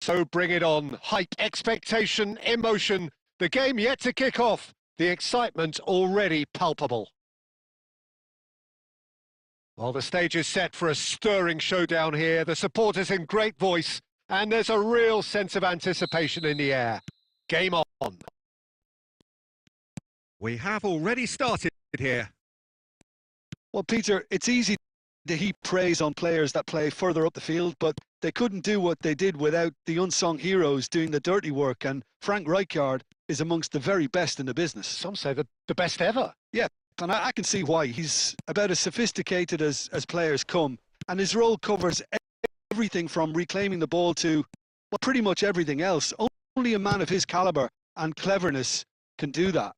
So bring it on. Hype, expectation, emotion. The game yet to kick off. The excitement already palpable. Well, the stage is set for a stirring showdown here. The supporters in great voice, and there's a real sense of anticipation in the air. Game on. We have already started here. Well, Peter, it's easy to heap praise on players that play further up the field, but they couldn't do what they did without the unsung heroes doing the dirty work, and Frank Rijkaard is amongst the very best in the business. Some say the best ever. Yeah, and I can see why. He's about as sophisticated as players come, and his role covers everything from reclaiming the ball to, well, pretty much everything else. Only a man of his calibre and cleverness can do that.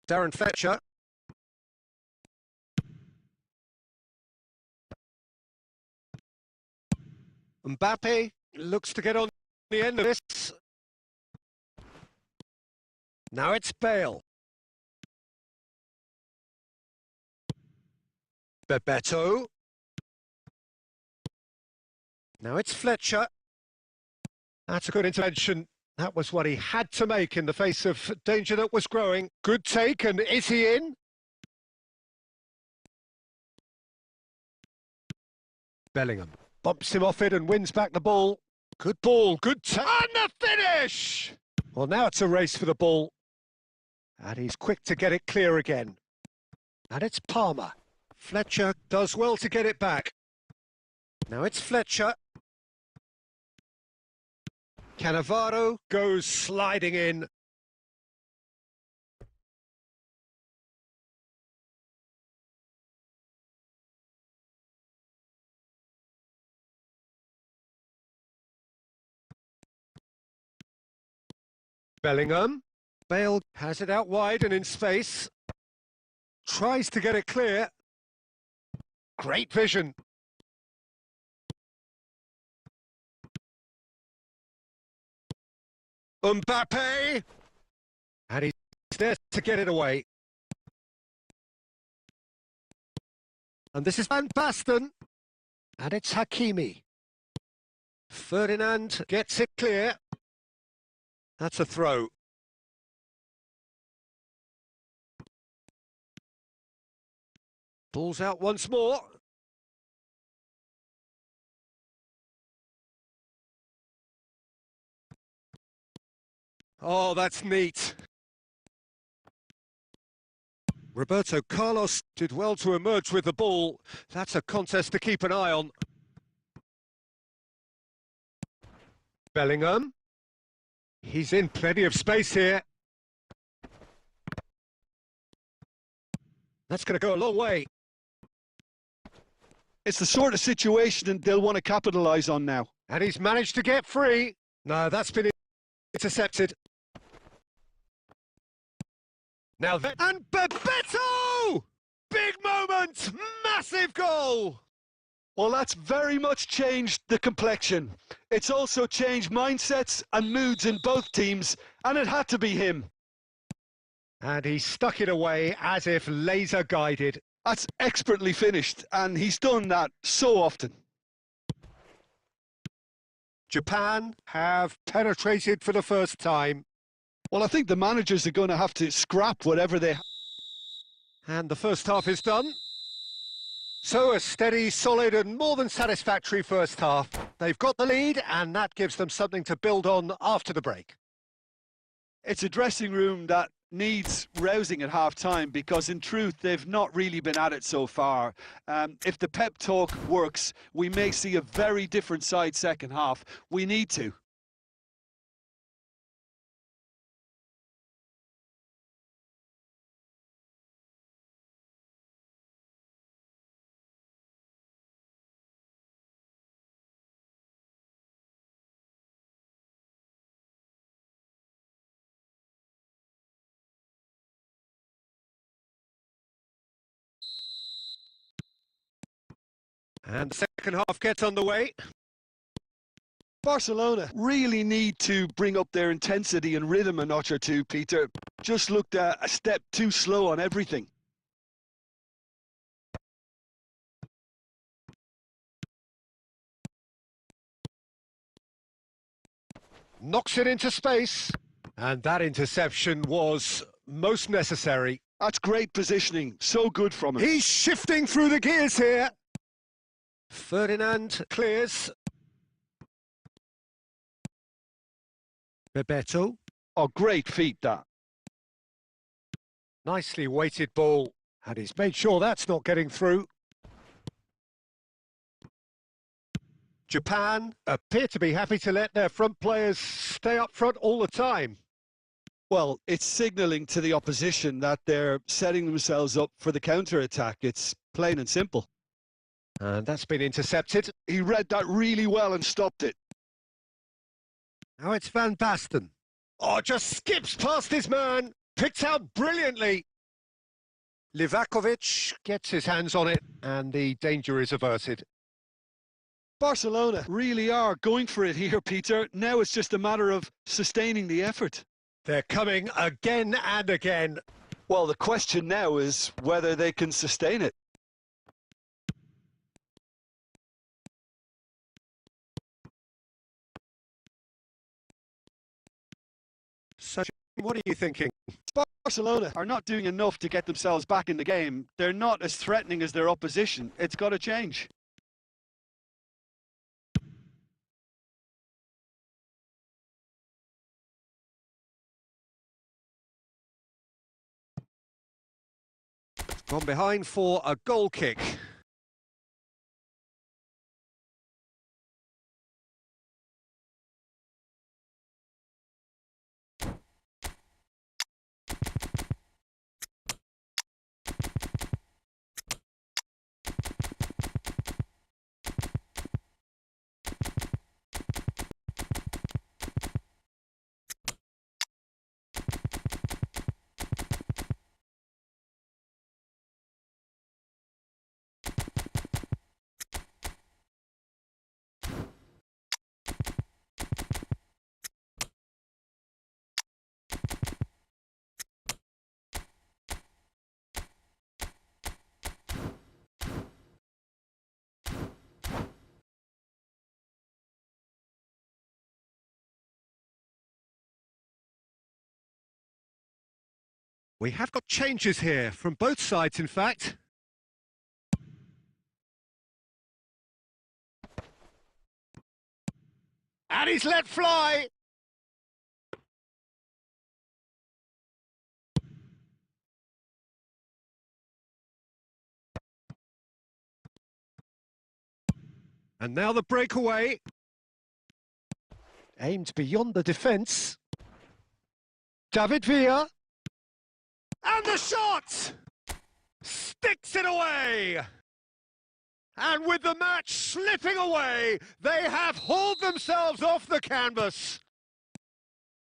Darren Fletcher. Mbappe looks to get on the end of this. Now it's Bale. Bebeto. Now it's Fletcher. That's a good intervention. That was what he had to make in the face of danger that was growing. Good take, and is he in? Bellingham bumps him off it and wins back the ball. Good ball, good take. And the finish! Well, now it's a race for the ball. And he's quick to get it clear again. And it's Palmer. Fletcher does well to get it back. Now it's Fletcher. Cannavaro goes sliding in. Bellingham. Bale has it out wide and in space. Tries to get it clear. Great vision. Mbappe! And he's there to get it away. And this is Van Basten. And it's Hakimi. Ferdinand gets it clear. That's a throw. Ball's out once more. Oh, that's neat. Roberto Carlos did well to emerge with the ball. That's a contest to keep an eye on. Bellingham. He's in plenty of space here. That's going to go a long way. It's the sort of situation they'll want to capitalise on now. And he's managed to get free. No, that's been intercepted. Now then, and Bebeto! Big moment! Massive goal! Well, that's very much changed the complexion. It's also changed mindsets and moods in both teams, and it had to be him. And he stuck it away as if laser guided. That's expertly finished, and he's done that so often. Japan have penetrated for the first time. Well, I think the managers are going to have to scrap whatever they... And the first half is done. So a steady, solid and more than satisfactory first half. They've got the lead and that gives them something to build on after the break. It's a dressing room that needs rousing at half-time because in truth they've not really been at it so far. If the pep talk works, we may see a very different side second half. We need to. And the second half gets underway. Barcelona really need to bring up their intensity and rhythm a notch or two, Peter. Just looked a step too slow on everything. Knocks it into space. And that interception was most necessary. That's great positioning. So good from him. He's shifting through the gears here. Ferdinand clears. Bebeto. Oh, great feet, that. Nicely weighted ball. And he's made sure that's not getting through. Japan appear to be happy to let their front players stay up front all the time. Well, it's signalling to the opposition that they're setting themselves up for the counter-attack. It's plain and simple. And that's been intercepted. He read that really well and stopped it. Now it's Van Basten. Oh, just skips past his man. Picked out brilliantly. Livakovic gets his hands on it, and the danger is averted. Barcelona really are going for it here, Peter. Now it's just a matter of sustaining the effort. They're coming again and again. Well, the question now is whether they can sustain it. So, what are you thinking? Barcelona are not doing enough to get themselves back in the game. They're not as threatening as their opposition. It's got to change. Gone behind for a goal kick. We have got changes here, from both sides, in fact. And he's let fly! And now the breakaway. Aimed beyond the defence. David Villa. And the shot! Sticks it away! And with the match slipping away, they have hauled themselves off the canvas.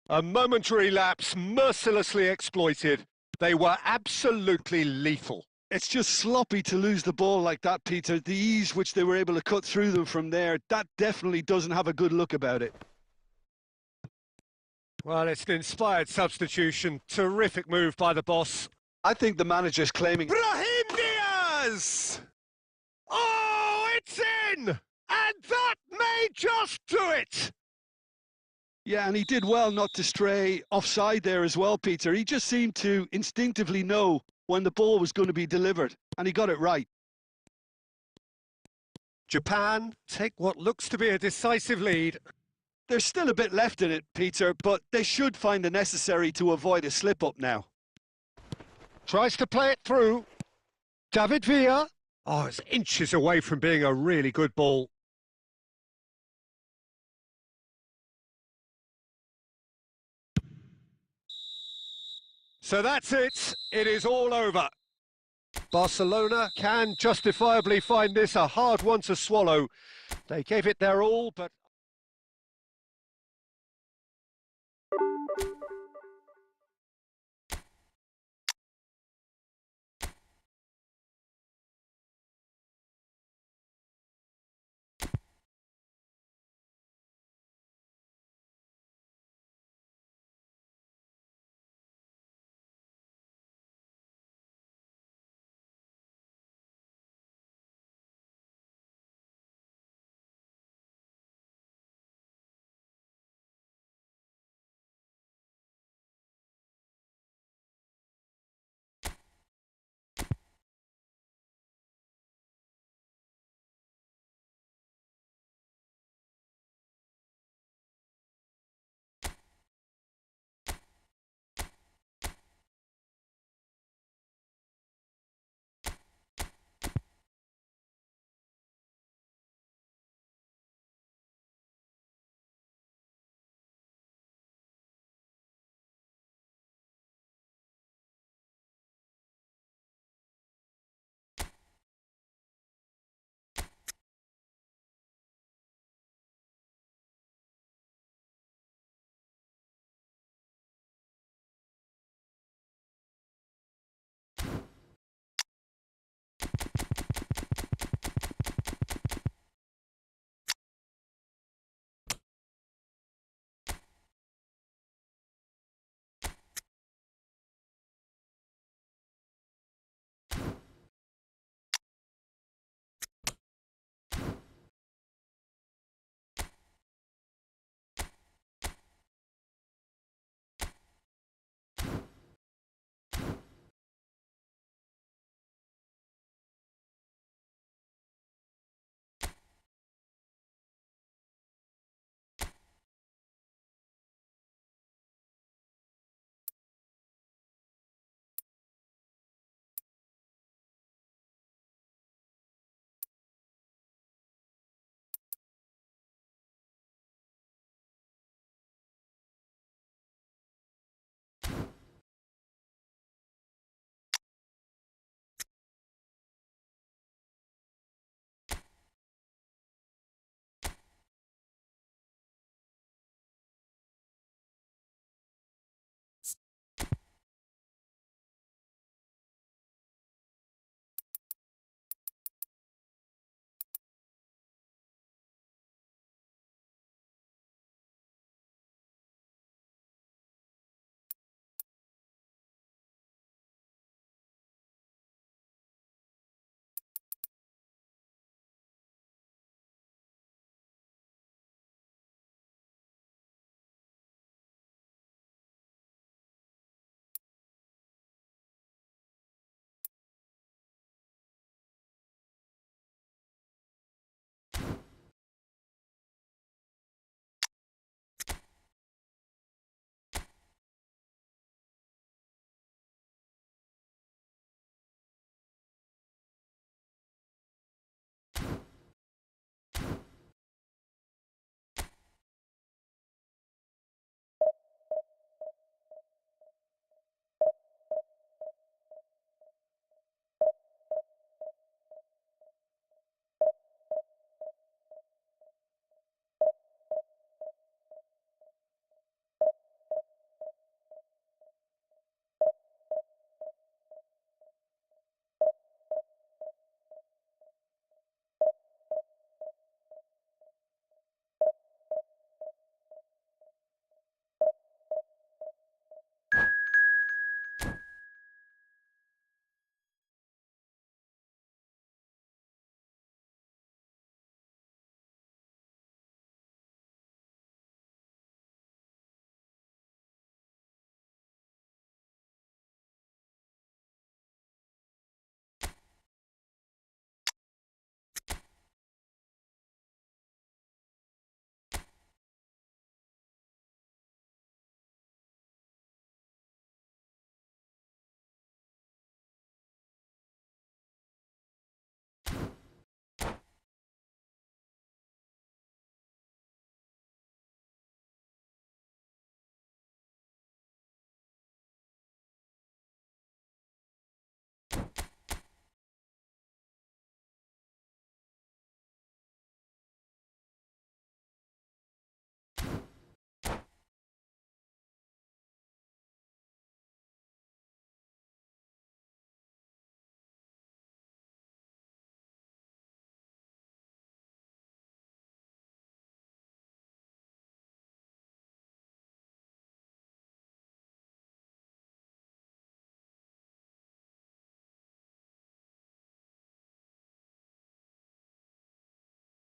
A momentary lapse mercilessly exploited. They were absolutely lethal. It's just sloppy to lose the ball like that, Peter. The ease which they were able to cut through them from there, that definitely doesn't have a good look about it. Well, it's an inspired substitution. Terrific move by the boss. I think the manager's claiming... Brahim Diaz! Oh, it's in! And that may just do it! Yeah, and he did well not to stray offside there as well, Peter. He just seemed to instinctively know when the ball was going to be delivered, and he got it right. Japan take what looks to be a decisive lead. There's still a bit left in it, Peter, but they should find the necessary to avoid a slip-up now. Tries to play it through. David Villa. Oh, it's inches away from being a really good ball. So that's it. It is all over. Barcelona can justifiably find this a hard one to swallow. They gave it their all, but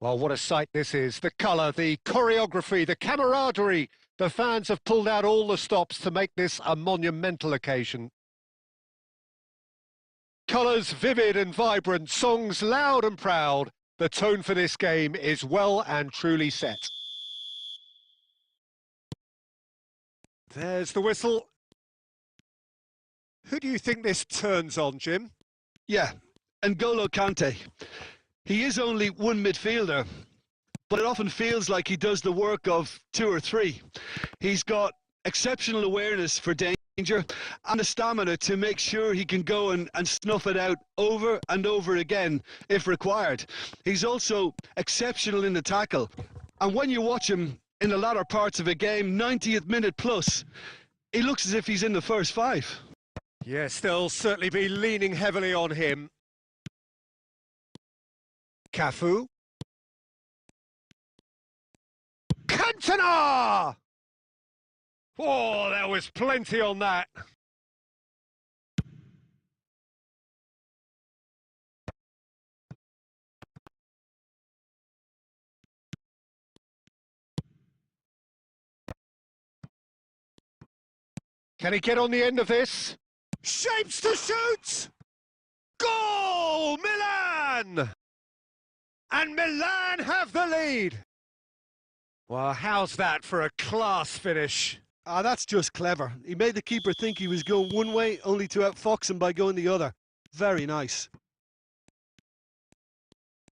Well, what a sight this is. The colour, the choreography, the camaraderie. The fans have pulled out all the stops to make this a monumental occasion. Colours vivid and vibrant, songs loud and proud. The tone for this game is well and truly set. There's the whistle. Who do you think this turns on, Jim? Yeah, N'Golo Kante. He is only one midfielder, but it often feels like he does the work of two or three. He's got exceptional awareness for danger and the stamina to make sure he can go and snuff it out over and over again if required. He's also exceptional in the tackle. And when you watch him in the latter parts of a game, 90th minute plus, he looks as if he's in the first five. Yes, they'll certainly be leaning heavily on him. Cafu. Cantona! Oh, there was plenty on that. Can he get on the end of this? Shapes to shoot! Goal! Milan! And Milan have the lead. Well, how's that for a class finish? That's just clever. He made the keeper think he was going one way, only to outfox him by going the other. Very nice.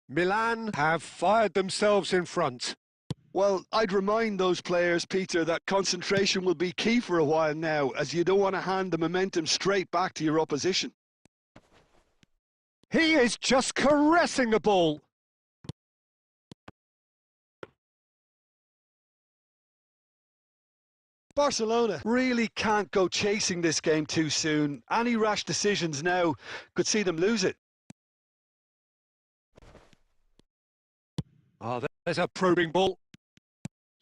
Milan have fired themselves in front. Well, I'd remind those players, Peter, that concentration will be key for a while now, as you don't want to hand the momentum straight back to your opposition. He is just caressing the ball. Barcelona really can't go chasing this game too soon. Any rash decisions now could see them lose it. Oh, there's a probing ball.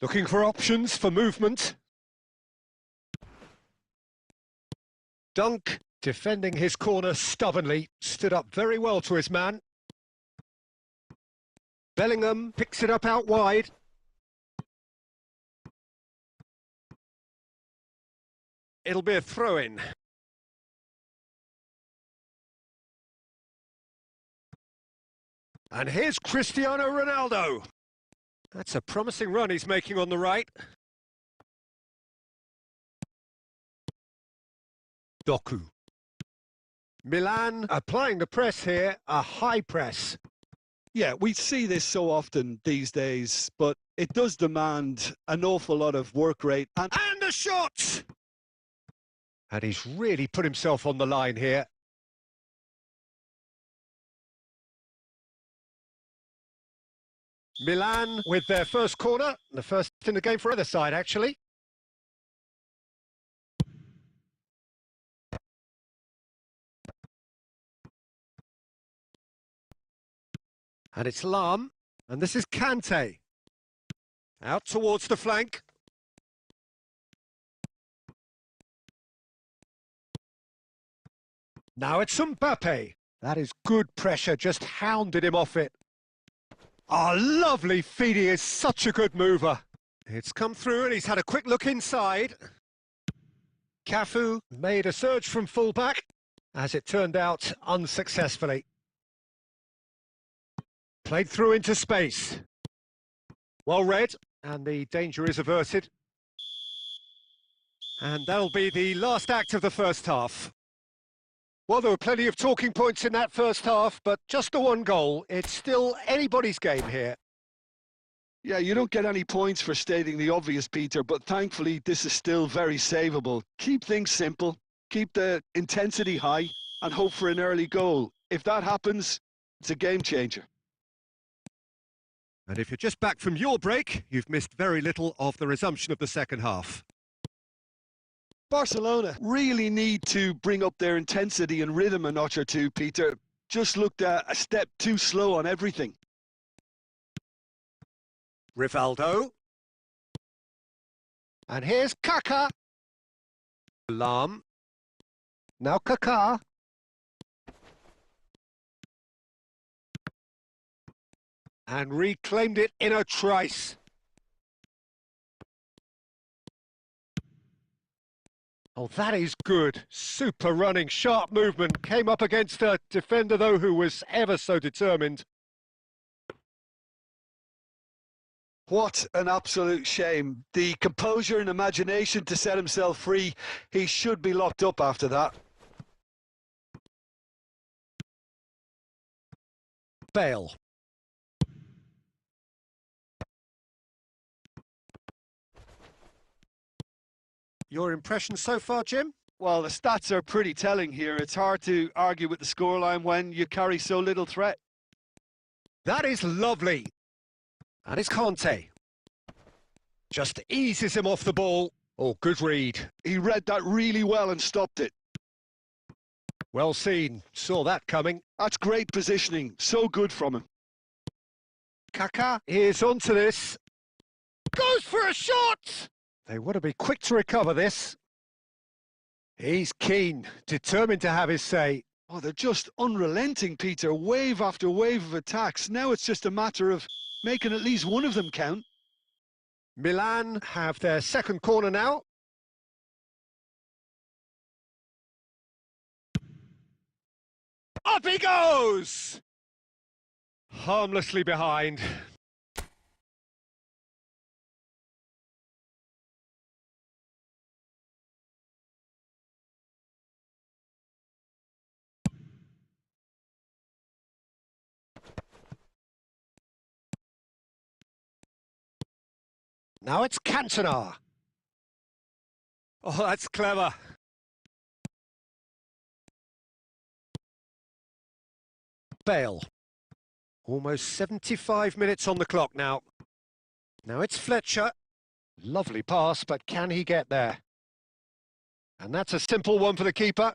Looking for options for movement. Dunk, defending his corner stubbornly, stood up very well to his man. Bellingham picks it up out wide. It'll be a throw-in. And here's Cristiano Ronaldo. That's a promising run he's making on the right. Doku. Milan applying the press here, a high press. Yeah, we see this so often these days, but it does demand an awful lot of work rate. And the shot! And he's really put himself on the line here. Milan with their first corner, the first in the game for either side, actually. And it's Lam, and this is Kante. Out towards the flank. Now it's Mbappe. That is good pressure, just hounded him off it. Oh, lovely feed, he is such a good mover. It's come through and he's had a quick look inside. Cafu made a surge from fullback, as it turned out unsuccessfully. Played through into space. Well read, and the danger is averted. And that'll be the last act of the first half. Well, there were plenty of talking points in that first half, but just the one goal. It's still anybody's game here. Yeah, you don't get any points for stating the obvious, Peter, but thankfully this is still very savable. Keep things simple, keep the intensity high, and hope for an early goal. If that happens, it's a game changer. And if you're just back from your break, you've missed very little of the resumption of the second half. Barcelona really need to bring up their intensity and rhythm a notch or two, Peter. Just looked a step too slow on everything. Rivaldo. And here's Kaká. Lam. Now Kaká. and reclaimed it in a trice. Oh, that is good. Super running, sharp movement. Came up against a defender, though, who was ever so determined. What an absolute shame. The composure and imagination to set himself free. He should be locked up after that. Bale. Your impression so far, Jim? Well, the stats are pretty telling here. It's hard to argue with the scoreline when you carry so little threat. That is lovely. And it's Conte. Just eases him off the ball. Oh, good read. He read that really well and stopped it. Well seen. Saw that coming. That's great positioning. So good from him. Kaká is onto this. Goes for a shot! They want to be quick to recover this. He's keen, determined to have his say. Oh, they're just unrelenting, Peter. Wave after wave of attacks. Now it's just a matter of making at least one of them count. Milan have their second corner now. Up he goes! Harmlessly behind. Now it's Cantona. Oh, that's clever. Bale. Almost 75 minutes on the clock now. Now it's Fletcher. Lovely pass, but can he get there? And that's a simple one for the keeper.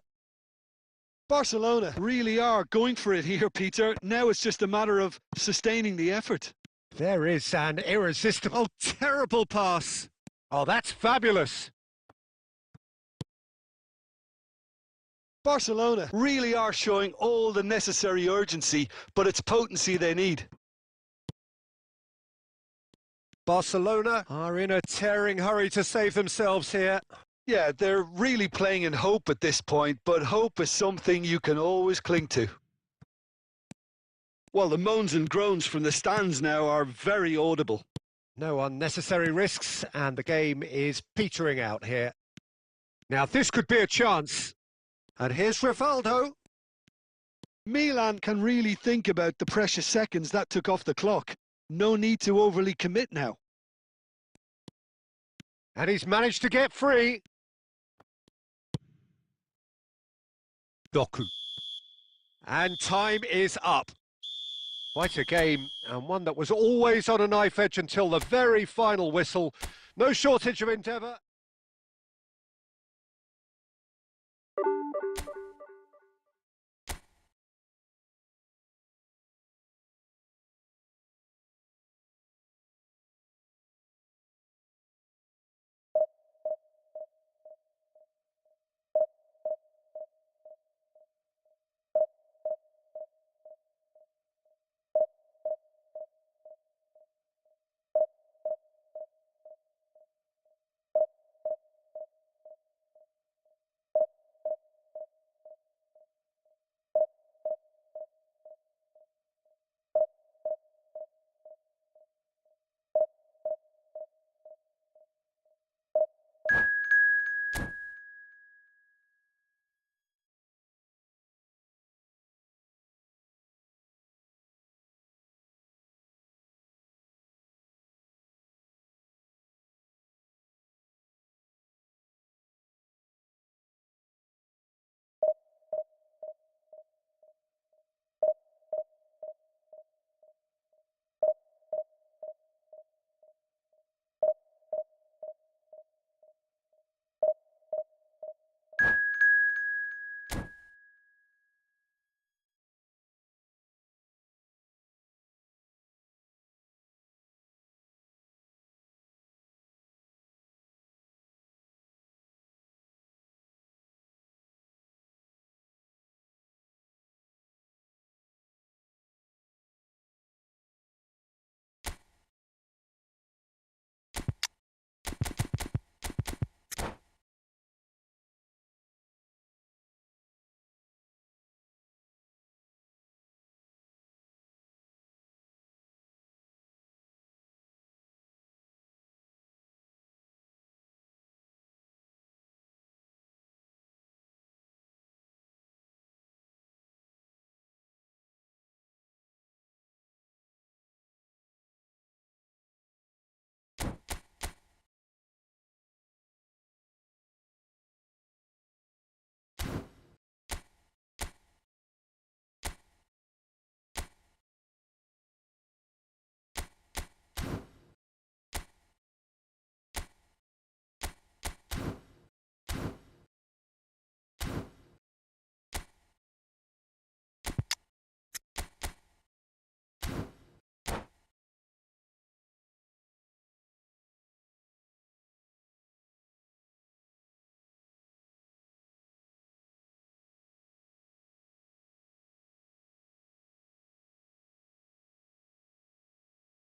Barcelona really are going for it here, Peter. Now it's just a matter of sustaining the effort. There is an irresistible, terrible pass. Oh, that's fabulous. Barcelona really are showing all the necessary urgency, but it's potency they need. Barcelona are in a tearing hurry to save themselves here. Yeah, they're really playing in hope at this point, but hope is something you can always cling to. Well, the moans and groans from the stands now are very audible. No unnecessary risks, and the game is petering out here. Now, this could be a chance. And here's Rivaldo. Milan can really think about the precious seconds that took off the clock. No need to overly commit now. And he's managed to get free. Doku. And time is up. Quite a game, and one that was always on a knife edge until the very final whistle. No shortage of endeavour.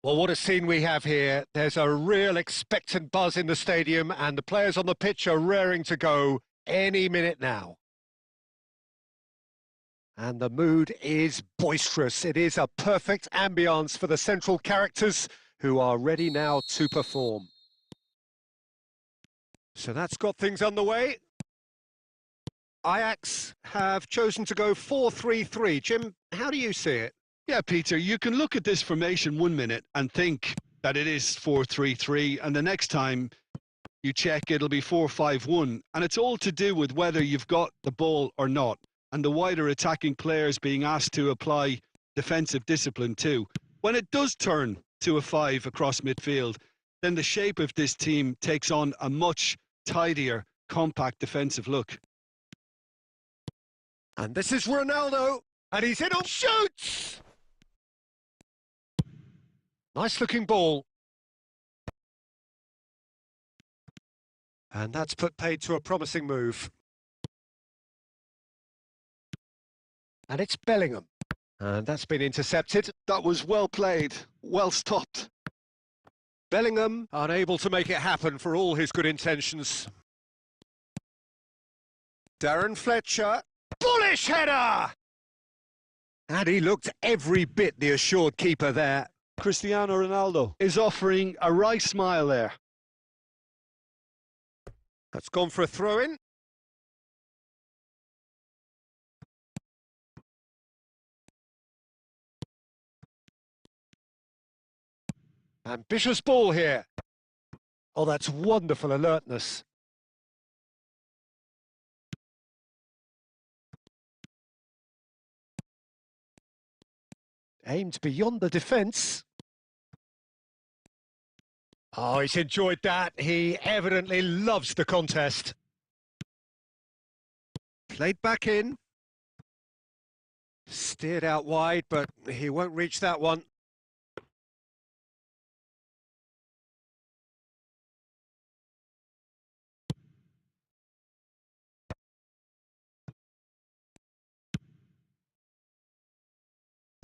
Well, what a scene we have here. There's a real expectant buzz in the stadium, and the players on the pitch are raring to go any minute now. And the mood is boisterous. It is a perfect ambience for the central characters who are ready now to perform. So that's got things underway. Ajax have chosen to go 4-3-3. Jim, how do you see it? Yeah, Peter, you can look at this formation 1 minute and think that it is 4-3-3, and the next time you check, it'll be 4-5-1. And it's all to do with whether you've got the ball or not, and the wider attacking players being asked to apply defensive discipline too. When it does turn to a 5 across midfield, then the shape of this team takes on a much tidier, compact defensive look. And this is Ronaldo, and he's in on shoots! Nice looking ball. And that's put paid to a promising move. And it's Bellingham. And that's been intercepted. That was well played, well stopped. Bellingham unable to make it happen for all his good intentions. Darren Fletcher. Bullish header! And he looked every bit the assured keeper there. Cristiano Ronaldo is offering a wry smile there. That's gone for a throw-in. Ambitious ball here. Oh, that's wonderful alertness. Aimed beyond the defence. Oh, he's enjoyed that. He evidently loves the contest. Played back in. Steered out wide, but he won't reach that one.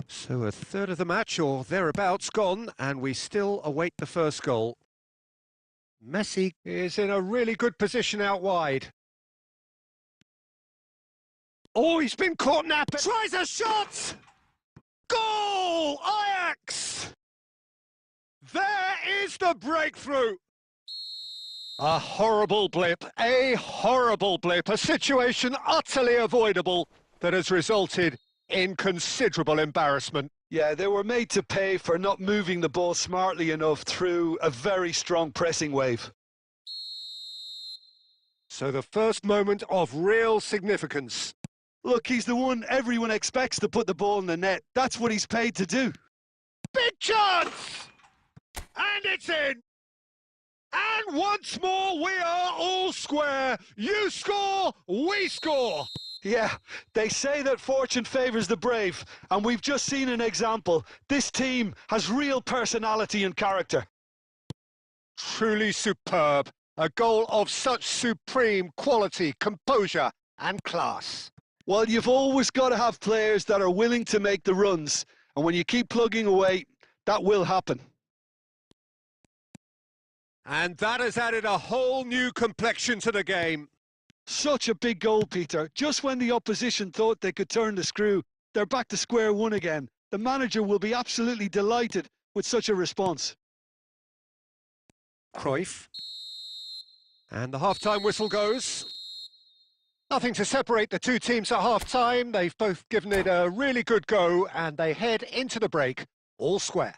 So a third of the match or thereabouts gone, and we still await the first goal. Messi is in a really good position out wide. Oh, he's been caught napping. Tries a shot! Goal! Ajax! There is the breakthrough! A horrible blip, a situation utterly avoidable that has resulted in considerable embarrassment. Yeah, they were made to pay for not moving the ball smartly enough through a very strong pressing wave. So the first moment of real significance. Look, he's the one everyone expects to put the ball in the net. That's what he's paid to do. Big chance! And it's in! And once more we are all square. You score, we score! Yeah, they say that fortune favours the brave, and we've just seen an example. This team has real personality and character. Truly superb. A goal of such supreme quality, composure and class. Well, you've always got to have players that are willing to make the runs, and when you keep plugging away, that will happen. And that has added a whole new complexion to the game. Such a big goal, Peter. Just when the opposition thought they could turn the screw, they're back to square one again. The manager will be absolutely delighted with such a response. Cruyff. And the half-time whistle goes. Nothing to separate the two teams at half-time. They've both given it a really good go, and they head into the break all square.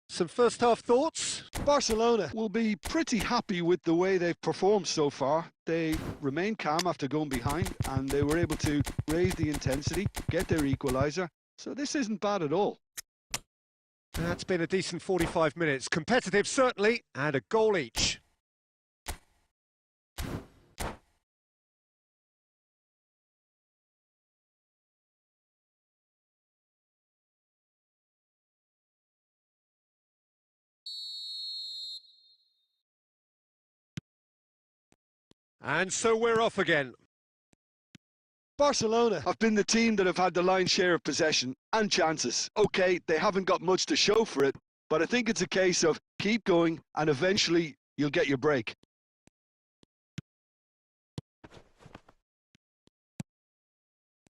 Some first-half thoughts? Barcelona will be pretty happy with the way they've performed so far. They remained calm after going behind, and they were able to raise the intensity, get their equaliser. So this isn't bad at all. That's been a decent 45 minutes. Competitive, certainly, and a goal each. And so we're off again. Barcelona have been the team that have had the lion's share of possession and chances. OK, they haven't got much to show for it, But I think it's a case of keep going and eventually you'll get your break.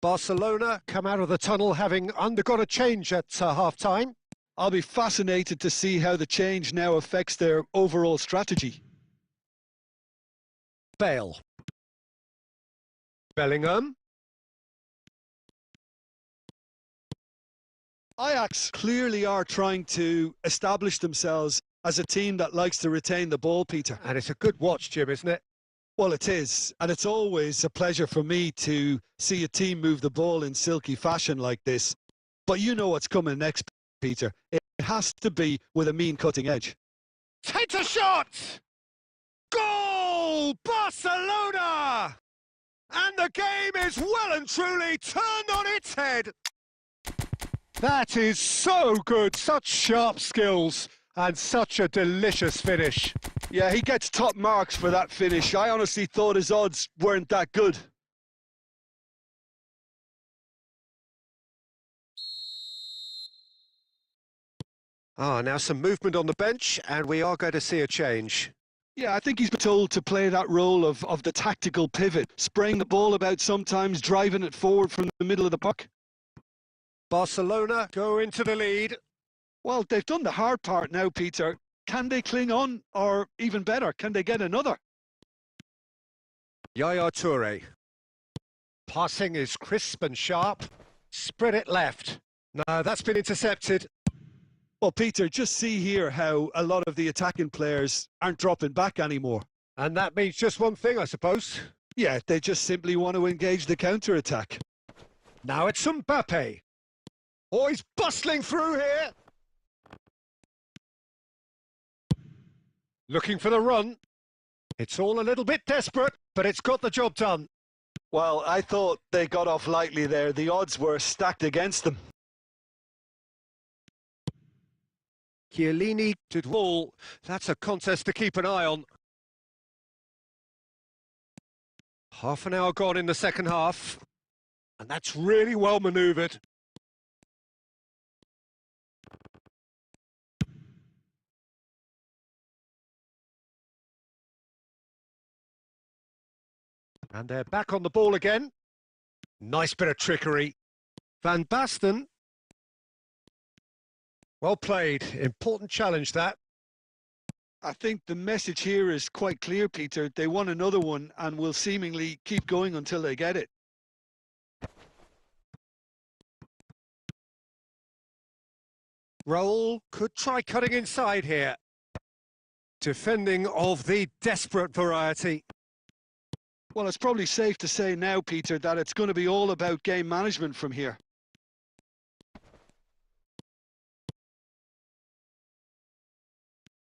Barcelona come out of the tunnel having undergone a change at half-time. I'll be fascinated to see how the change now affects their overall strategy. Bale. Bellingham. Ajax clearly are trying to establish themselves as a team that likes to retain the ball, Peter. And it's a good watch, Jim, isn't it? Well, it is. And it's always a pleasure for me to see a team move the ball in silky fashion like this. But you know what's coming next, Peter. It has to be with a mean cutting edge. Takes a shot! Goal! Barcelona! And the game is well and truly turned on its head. That is so good. Such sharp skills and such a delicious finish. Yeah, he gets top marks for that finish. I honestly thought his odds weren't that good. Now some movement on the bench, and we are going to see a change. Yeah, I think he's been told to play that role of the tactical pivot, spraying the ball about sometimes, driving it forward from the middle of the puck. Barcelona go into the lead. Well, they've done the hard part now, Peter. Can they cling on, or even better, can they get another? Yaya Toure. Passing is crisp and sharp. Spread it left. No, that's been intercepted. Well, Peter, just see here how a lot of the attacking players aren't dropping back anymore. And that means just one thing, I suppose. Yeah, they just simply want to engage the counter-attack. Now it's Mbappe. Oh, he's bustling through here. Looking for the run. It's all a little bit desperate, but it's got the job done. Well, I thought they got off lightly there. The odds were stacked against them. Chiellini to Wall. That's a contest to keep an eye on. Half an hour gone in the second half. And that's really well manoeuvred. And they're back on the ball again. Nice bit of trickery. Van Basten. Well played. Important challenge, that. I think the message here is quite clear, Peter. They want another one and will seemingly keep going until they get it. Raul could try cutting inside here. Defending of the desperate variety. Well, it's probably safe to say now, Peter, that it's going to be all about game management from here.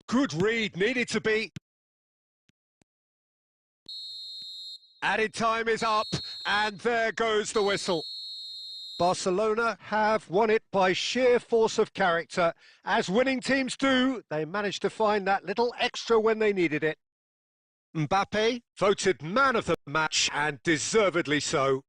Good read, needed to be. Added time is up, and there goes the whistle. Barcelona have won it by sheer force of character. As winning teams do, they managed to find that little extra when they needed it. Mbappe voted man of the match, and deservedly so.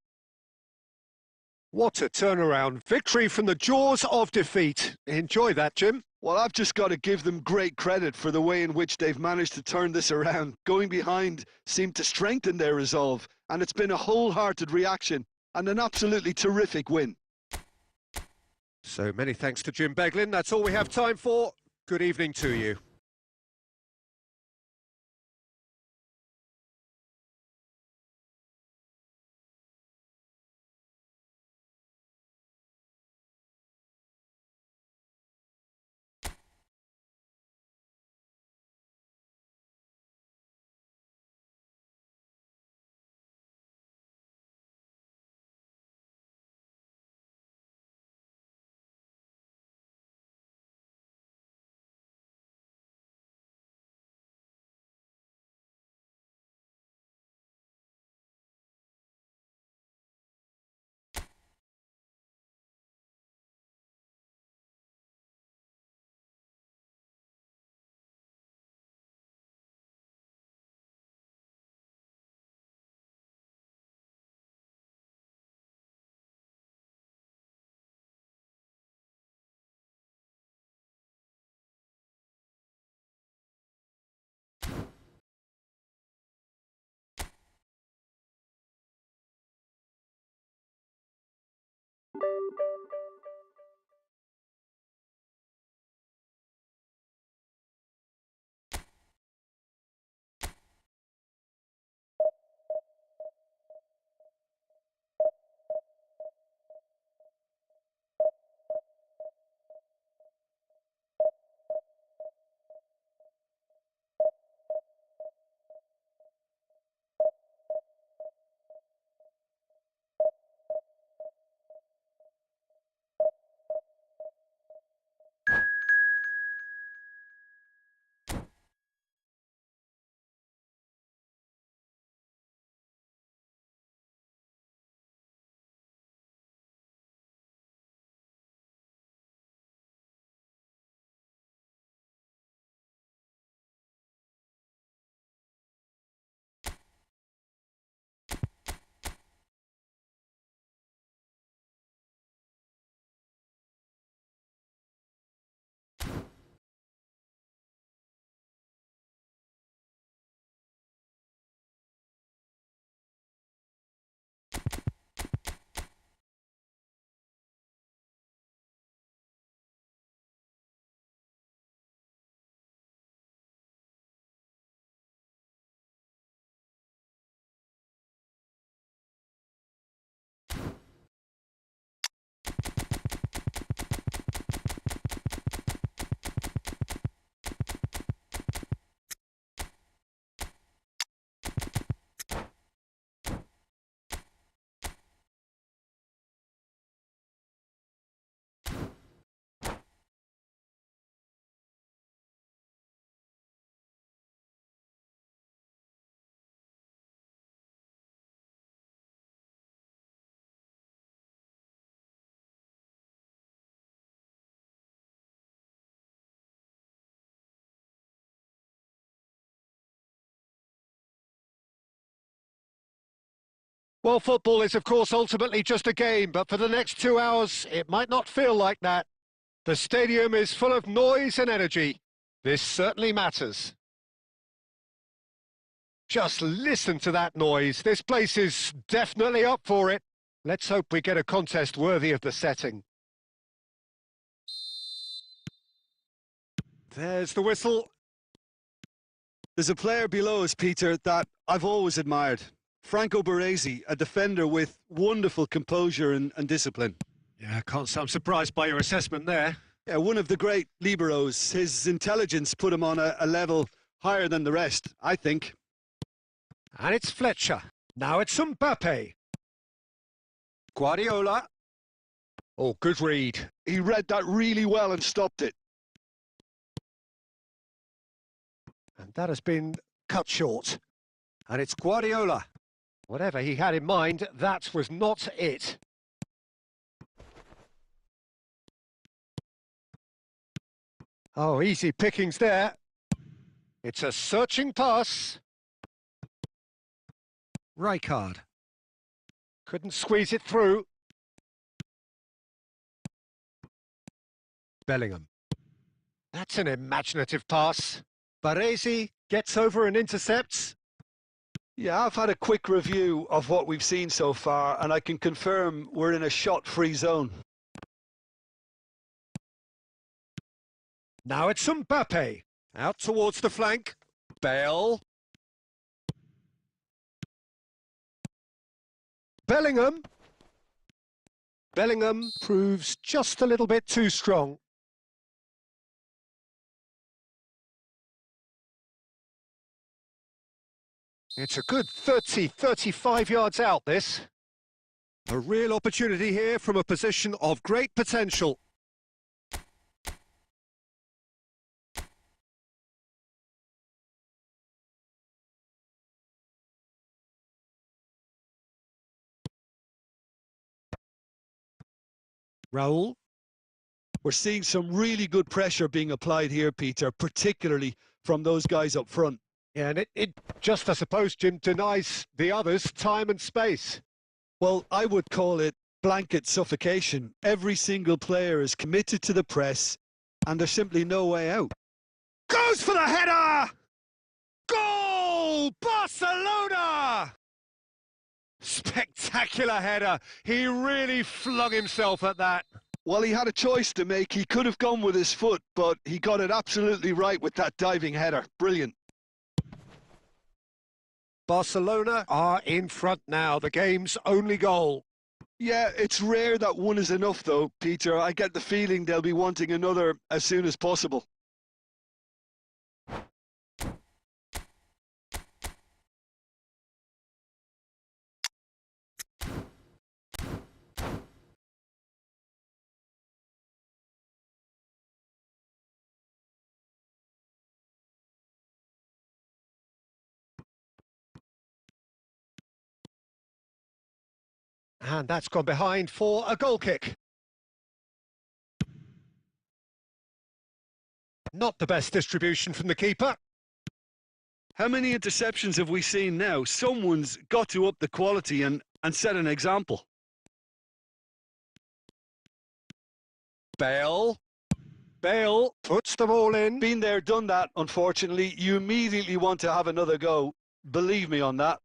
What a turnaround. Victory from the jaws of defeat. Enjoy that, Jim. Well, I've just got to give them great credit for the way in which they've managed to turn this around. Going behind seemed to strengthen their resolve, and it's been a wholehearted reaction and an absolutely terrific win. So many thanks to Jim Beglin. That's all we have time for. Good evening to you. Well, football is, of course, ultimately just a game, but for the next 2 hours, it might not feel like that. The stadium is full of noise and energy. This certainly matters. Just listen to that noise. This place is definitely up for it. Let's hope we get a contest worthy of the setting. There's the whistle. There's a player below us, Peter, that I've always admired. Franco Baresi, a defender with wonderful composure and discipline. Yeah, can't say I'm surprised by your assessment there. Yeah, one of the great liberos. His intelligence put him on a level higher than the rest, I think. And it's Fletcher. Now it's Mbappe. Guardiola. Oh, good read. He read that really well and stopped it. And that has been cut short. And it's Guardiola. Whatever he had in mind, that was not it. Oh, easy pickings there. It's a searching pass. Rijkaard. Couldn't squeeze it through. Bellingham. That's an imaginative pass. Baresi gets over and intercepts. Yeah, I've had a quick review of what we've seen so far, and I can confirm we're in a shot-free zone. Now it's Mbappe. Out towards the flank. Bale. Bellingham. Bellingham proves just a little bit too strong. It's a good 35 yards out, this. A real opportunity here from a position of great potential. Raul. We're seeing some really good pressure being applied here, Peter, particularly from those guys up front. Yeah, and it just, I suppose, Jim, denies the others time and space. Well, I would call it blanket suffocation. Every single player is committed to the press, and there's simply no way out. Goes for the header! Goal! Barcelona! Spectacular header. He really flung himself at that. Well, he had a choice to make. He could have gone with his foot, but he got it absolutely right with that diving header. Brilliant. Barcelona are in front now, the game's only goal. Yeah, it's rare that one is enough though, Peter. I get the feeling they'll be wanting another as soon as possible. And that's gone behind for a goal kick. Not the best distribution from the keeper. How many interceptions have we seen now? Someone's got to up the quality and set an example. Bale. Bale puts the ball in. Been there, done that, unfortunately. You immediately want to have another go. Believe me on that.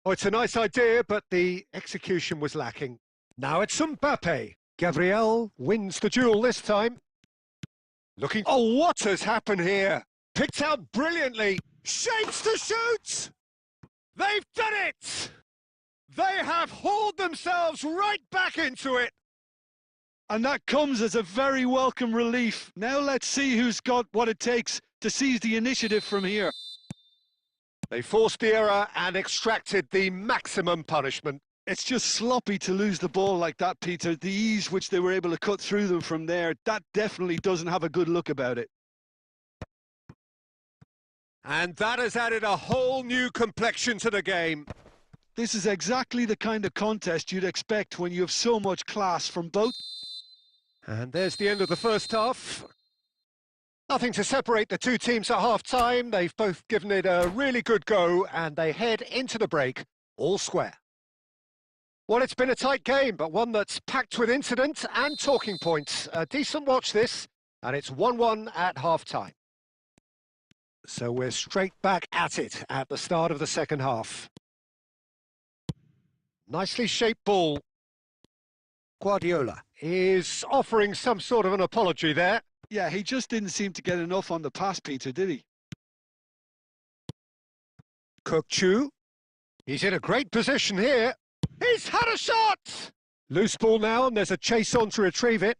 Oh, it's a nice idea, but the execution was lacking. Now it's Mbappe. Gabriel wins the duel this time. Looking... Oh, what has happened here? Picked out brilliantly. Shapes to shoot! They've done it! They have hauled themselves right back into it. And that comes as a very welcome relief. Now let's see who's got what it takes to seize the initiative from here. They forced the error and extracted the maximum punishment. It's just sloppy to lose the ball like that, Peter. The ease which they were able to cut through them from there, that definitely doesn't have a good look about it. And that has added a whole new complexion to the game. This is exactly the kind of contest you'd expect when you have so much class from both. And there's the end of the first half. Nothing to separate the two teams at half-time. They've both given it a really good go, and they head into the break all square. Well, it's been a tight game, but one that's packed with incident and talking points. A decent watch this, and it's 1-1 at half-time. So we're straight back at it at the start of the second half. Nicely shaped ball. Guardiola is offering some sort of an apology there. Yeah, he just didn't seem to get enough on the pass, Peter, did he? Cook-Chu. He's in a great position here. He's had a shot! Loose ball now, and there's a chase on to retrieve it.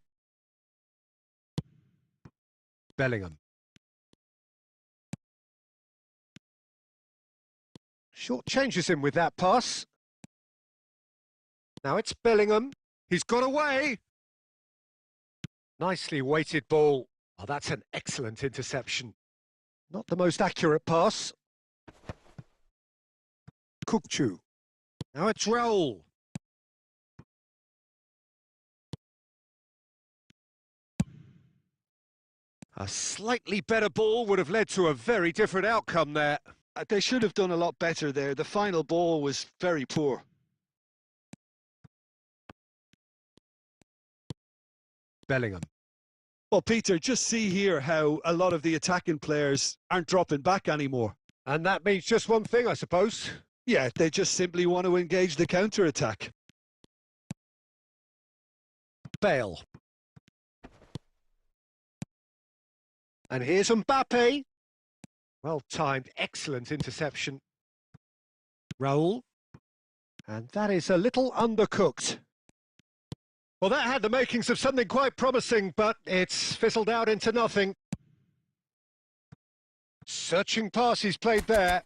Bellingham. Short changes him with that pass. Now it's Bellingham. He's got away. Nicely weighted ball. Oh, that's an excellent interception. Not the most accurate pass. Cook-Chu. Now it's Raul. A slightly better ball would have led to a very different outcome there. They should have done a lot better there. The final ball was very poor. Bellingham. Well, Peter, just see here how a lot of the attacking players aren't dropping back anymore. And that means just one thing, I suppose. Yeah, they just simply want to engage the counter-attack. Bale. And here's Mbappe. Well-timed, excellent interception. Raul. And that is a little undercooked. Well, that had the makings of something quite promising, but it's fizzled out into nothing. Searching pass he's played there.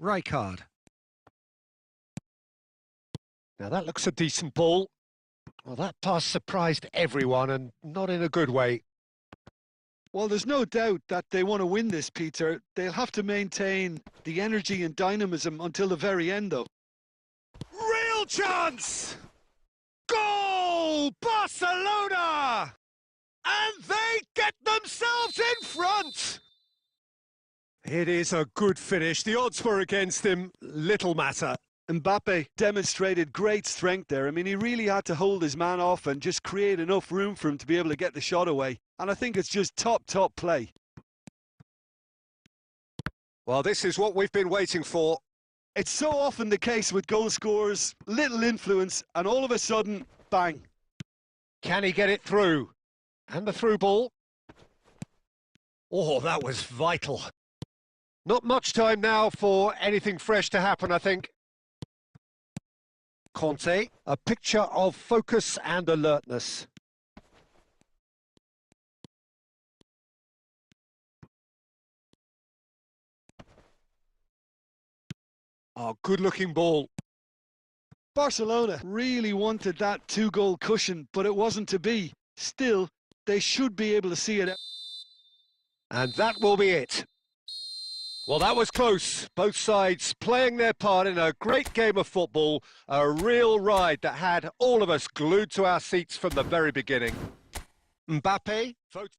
Rijkaard. Now that looks a decent ball. Well, that pass surprised everyone, and not in a good way. Well, there's no doubt that they want to win this, Peter. They'll have to maintain the energy and dynamism until the very end, though. Real chance! Goal! Barcelona! And they get themselves in front! It is a good finish. The odds were against him. Little matter. Mbappe demonstrated great strength there. I mean, he really had to hold his man off and just create enough room for him to be able to get the shot away. And I think it's just top play. Well, this is what we've been waiting for. It's so often the case with goal scorers, little influence, and all of a sudden, bang. Can he get it through? And the through ball. Oh, that was vital. Not much time now for anything fresh to happen, I think. Conte, a picture of focus and alertness. Oh, good-looking ball. Barcelona really wanted that two-goal cushion, but it wasn't to be. Still, they should be able to see it. And that will be it. Well, that was close. Both sides playing their part in a great game of football. A real ride that had all of us glued to our seats from the very beginning. Mbappe votes.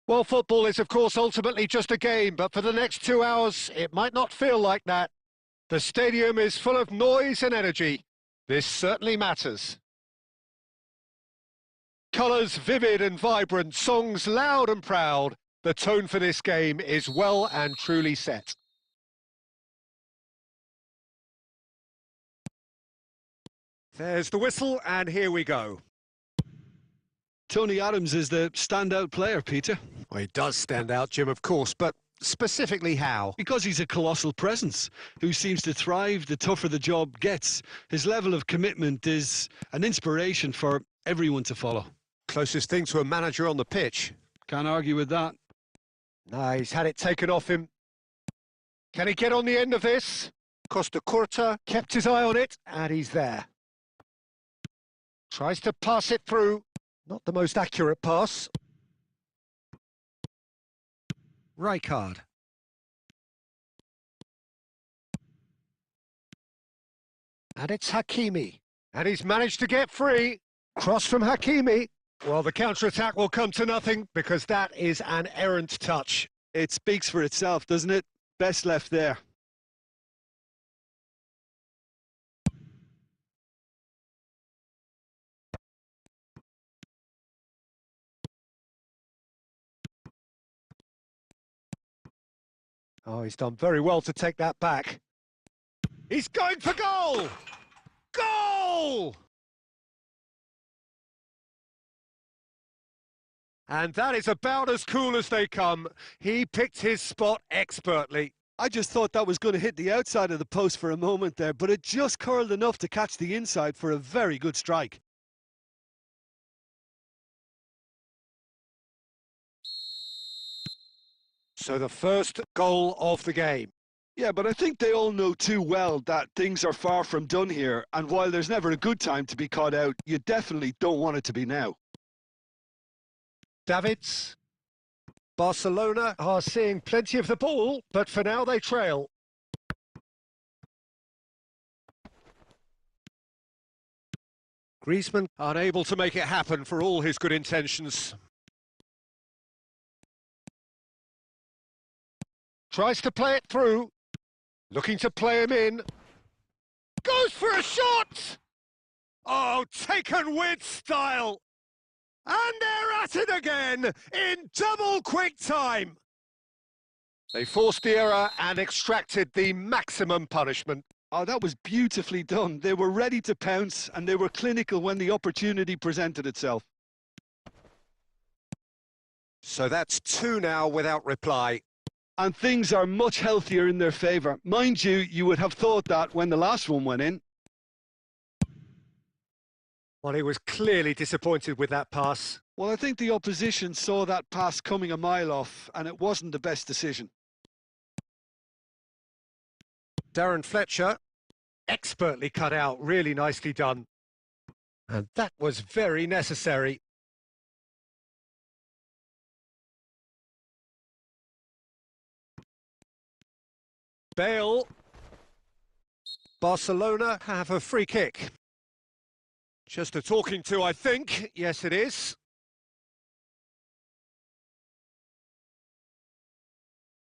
Well, football is, of course, ultimately just a game, but for the next 2 hours, it might not feel like that. The stadium is full of noise and energy. This certainly matters. Colours vivid and vibrant, songs loud and proud. The tone for this game is well and truly set. There's the whistle, and here we go. Tony Adams is the standout player, Peter. Well, he does stand out, Jim, of course, but specifically how? Because he's a colossal presence who seems to thrive the tougher the job gets. His level of commitment is an inspiration for everyone to follow. Closest thing to a manager on the pitch. Can't argue with that. No, he's had it taken off him. Can he get on the end of this? Costa Curta kept his eye on it, and he's there. Tries to pass it through. Not the most accurate pass. Rijkaard. And it's Hakimi. And he's managed to get free. Cross from Hakimi. Well, the counter-attack will come to nothing because that is an errant touch. It speaks for itself, doesn't it? Best left there. Oh, he's done very well to take that back. He's going for goal! Goal! And that is about as cool as they come. He picked his spot expertly. I just thought that was going to hit the outside of the post for a moment there, but it just curled enough to catch the inside for a very good strike. So the first goal of the game. Yeah, but I think they all know too well that things are far from done here, and while there's never a good time to be caught out, you definitely don't want it to be now. Davids. Barcelona are seeing plenty of the ball, but for now they trail. Griezmann unable to make it happen for all his good intentions. Tries to play it through. Looking to play him in. Goes for a shot! Oh, taken with style! And they're at it again in double quick time. They forced the error and extracted the maximum punishment. Oh, that was beautifully done. They were ready to pounce and they were clinical when the opportunity presented itself. So that's 2 now without reply. And things are much healthier in their favour. Mind you, you would have thought that when the last one went in. Well, he was clearly disappointed with that pass. Well, I think the opposition saw that pass coming a mile off, and it wasn't the best decision. Darren Fletcher, expertly cut out, really nicely done. And that was very necessary. Bale. Barcelona have a free kick. Just a talking to, I think. Yes, it is.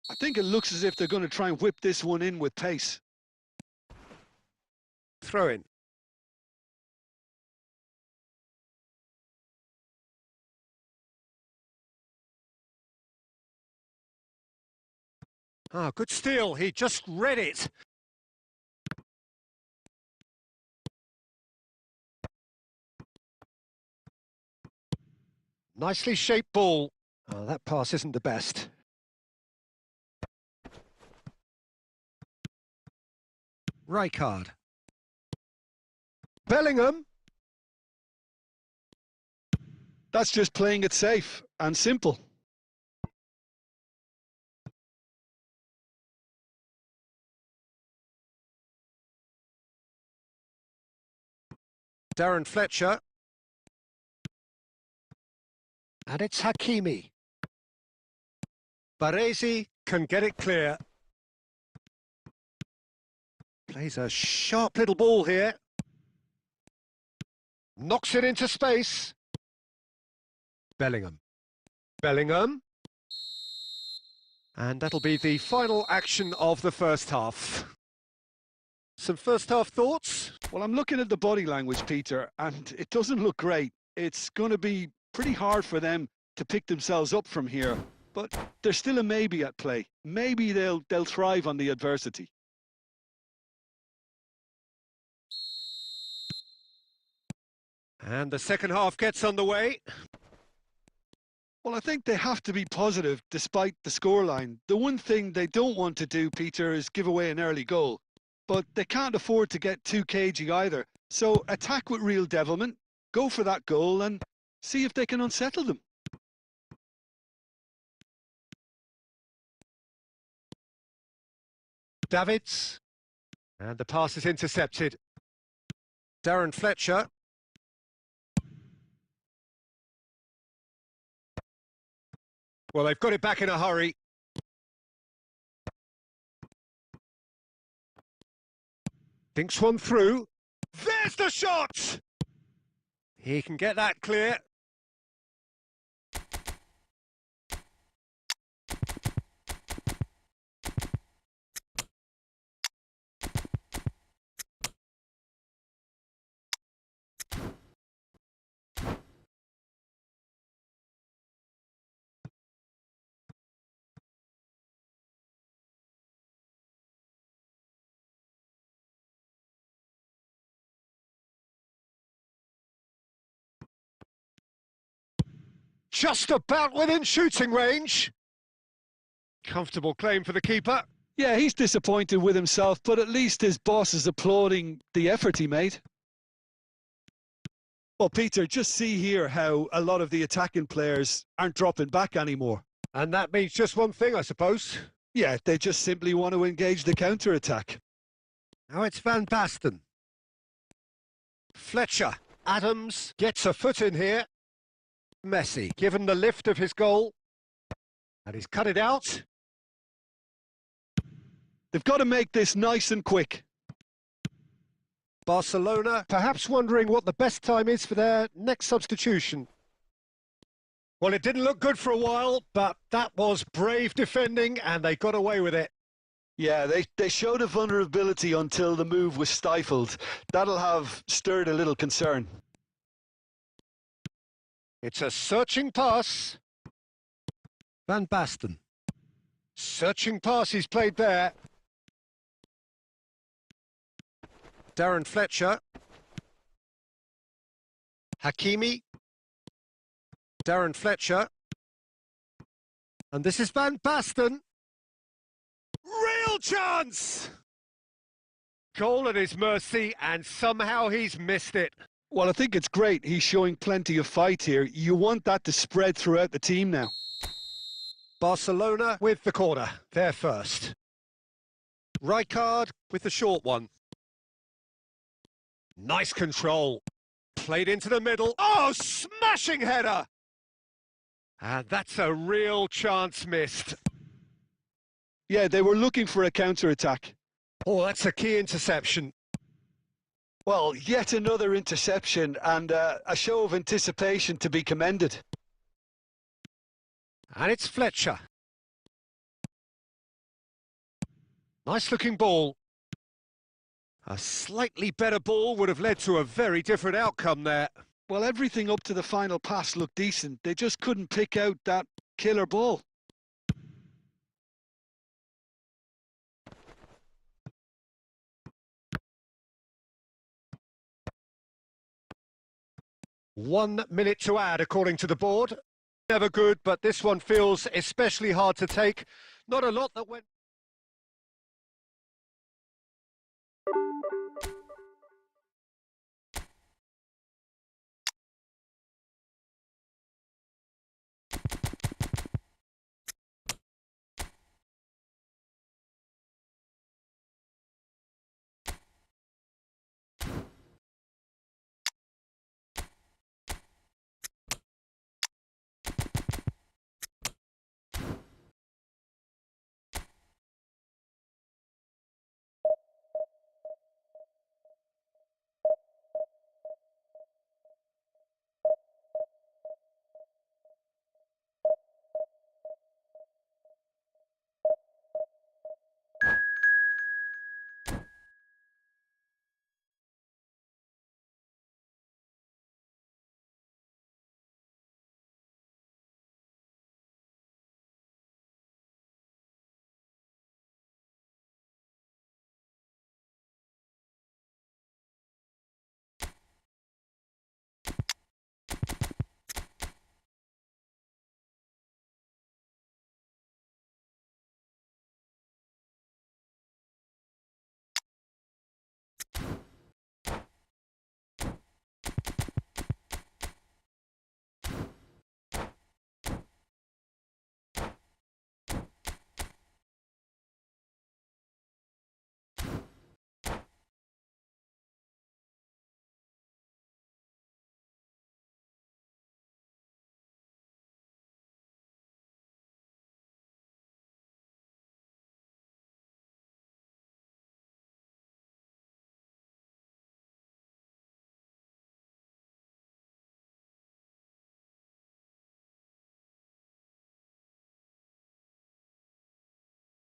I think it looks as if they're going to try and whip this one in with pace. Throw in. Ah, good steal. He just read it. Nicely shaped ball. Oh, that pass isn't the best. Rijkaard. Bellingham. That's just playing it safe and simple. Darren Fletcher. And it's Hakimi. Baresi can get it clear. Plays a sharp little ball here. Knocks it into space. Bellingham. Bellingham. And that'll be the final action of the first half. Some first half thoughts? Well, I'm looking at the body language, Peter, and it doesn't look great. It's going to be pretty hard for them to pick themselves up from here, but there's still a maybe at play. Maybe they'll thrive on the adversity. And the second half gets underway. Well, I think they have to be positive despite the scoreline. The one thing they don't want to do, Peter, is give away an early goal. But they can't afford to get too cagey either. So attack with real devilment, go for that goal and see if they can unsettle them. Davids. And the pass is intercepted. Darren Fletcher. Well, they've got it back in a hurry. Thinks one through. There's the shot! He can get that clear. Just about within shooting range. Comfortable claim for the keeper. Yeah, he's disappointed with himself, but at least his boss is applauding the effort he made. Well, Peter, just see here how a lot of the attacking players aren't dropping back anymore. And that means just one thing, I suppose. Yeah, they just simply want to engage the counter-attack. Now it's Van Basten. Fletcher. Adams gets a foot in here. Messi, given the lift of his goal. And he's cut it out. They've got to make this nice and quick. Barcelona, perhaps wondering what the best time is for their next substitution. Well, it didn't look good for a while, but that was brave defending and they got away with it. Yeah, they showed a vulnerability until the move was stifled. That'll have stirred a little concern. It's a searching pass. Van Basten. Searching pass he's played there. Darren Fletcher. Hakimi. Darren Fletcher. And this is Van Basten. Real chance! Goal at his mercy, and somehow he's missed it. Well, I think it's great. He's showing plenty of fight here. You want that to spread throughout the team now. Barcelona with the corner. They're first. Rijkaard with the short one. Nice control. Played into the middle. Oh, smashing header! And that's a real chance missed. Yeah, they were looking for a counter-attack. Oh, that's a key interception. Well, yet another interception and a show of anticipation to be commended. And it's Fletcher. Nice looking ball. A slightly better ball would have led to a very different outcome there. Well, everything up to the final pass looked decent. They just couldn't pick out that killer ball. One minute to add, according to the board. Never good, but this one feels especially hard to take. Not a lot that went...